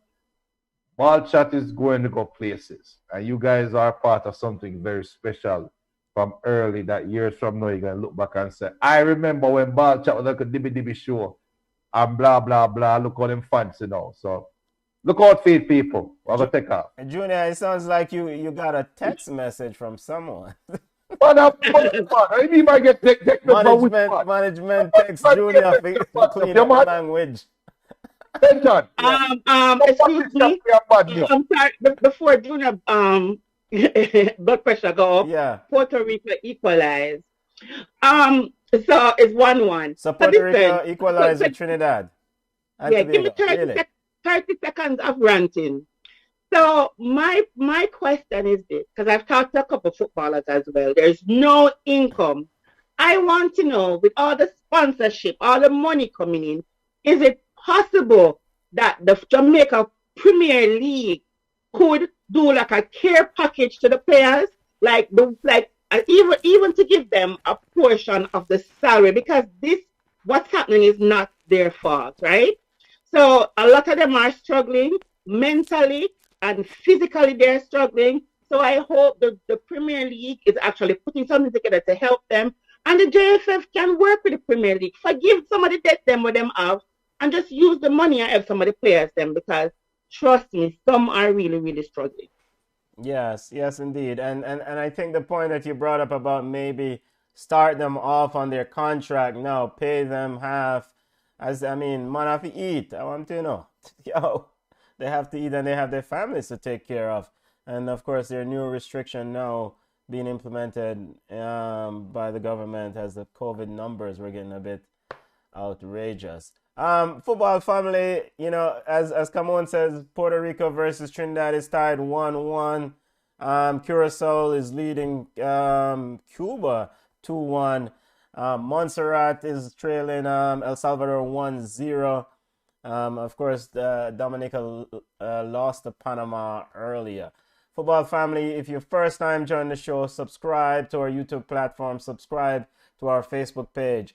S3: Ball Chat is going to go places. And you guys are part of something very special from early that years from now. You're going to look back and say, I remember when Ball Chat was like a dibby dibby show and blah, blah, blah. Look how them fancy now. So look out for it, people. We're going to take off.
S1: Junior, it sounds like you got a text message from someone.
S3: What up, man? I mean, I get text
S1: Management text Junior for clean up the language.
S2: Excuse me. I'm sorry. Before Junior blood pressure go up,
S1: Yeah.
S2: Puerto Rico equalized. So it's 1-1.
S1: So Puerto Rico equalized with Trinidad.
S2: Yeah, give me 30 seconds of ranting. So my question is this, because I've talked to a couple of footballers as well. There's no income. I want to know, with all the sponsorship, all the money coming in, is it possible that the Jamaica Premier League could do like a care package to the players, even to give them a portion of the salary, because what's happening is not their fault, right? So a lot of them are struggling mentally and physically. They're struggling. So I hope the Premier League is actually putting something together to help them, and the JFF can work with the Premier League, forgive some of the debt them with them have, and just use the money and help some of the players them, because trust me, some are really, really struggling.
S1: Yes, indeed. And I think the point that you brought up about maybe start them off on their contract now, pay them half. Man have to eat. I want to know. Yo, they have to eat and they have their families to take care of. And of course, their new restriction now being implemented by the government as the COVID numbers were getting a bit outrageous. Football family, as Camon says, Puerto Rico versus Trinidad is tied 1-1. Curacao is leading Cuba 2-1. Montserrat is trailing El Salvador 1-0. Of course, Dominica lost to Panama earlier. Football family, if you're first time joining the show, subscribe to our YouTube platform, subscribe to our Facebook page.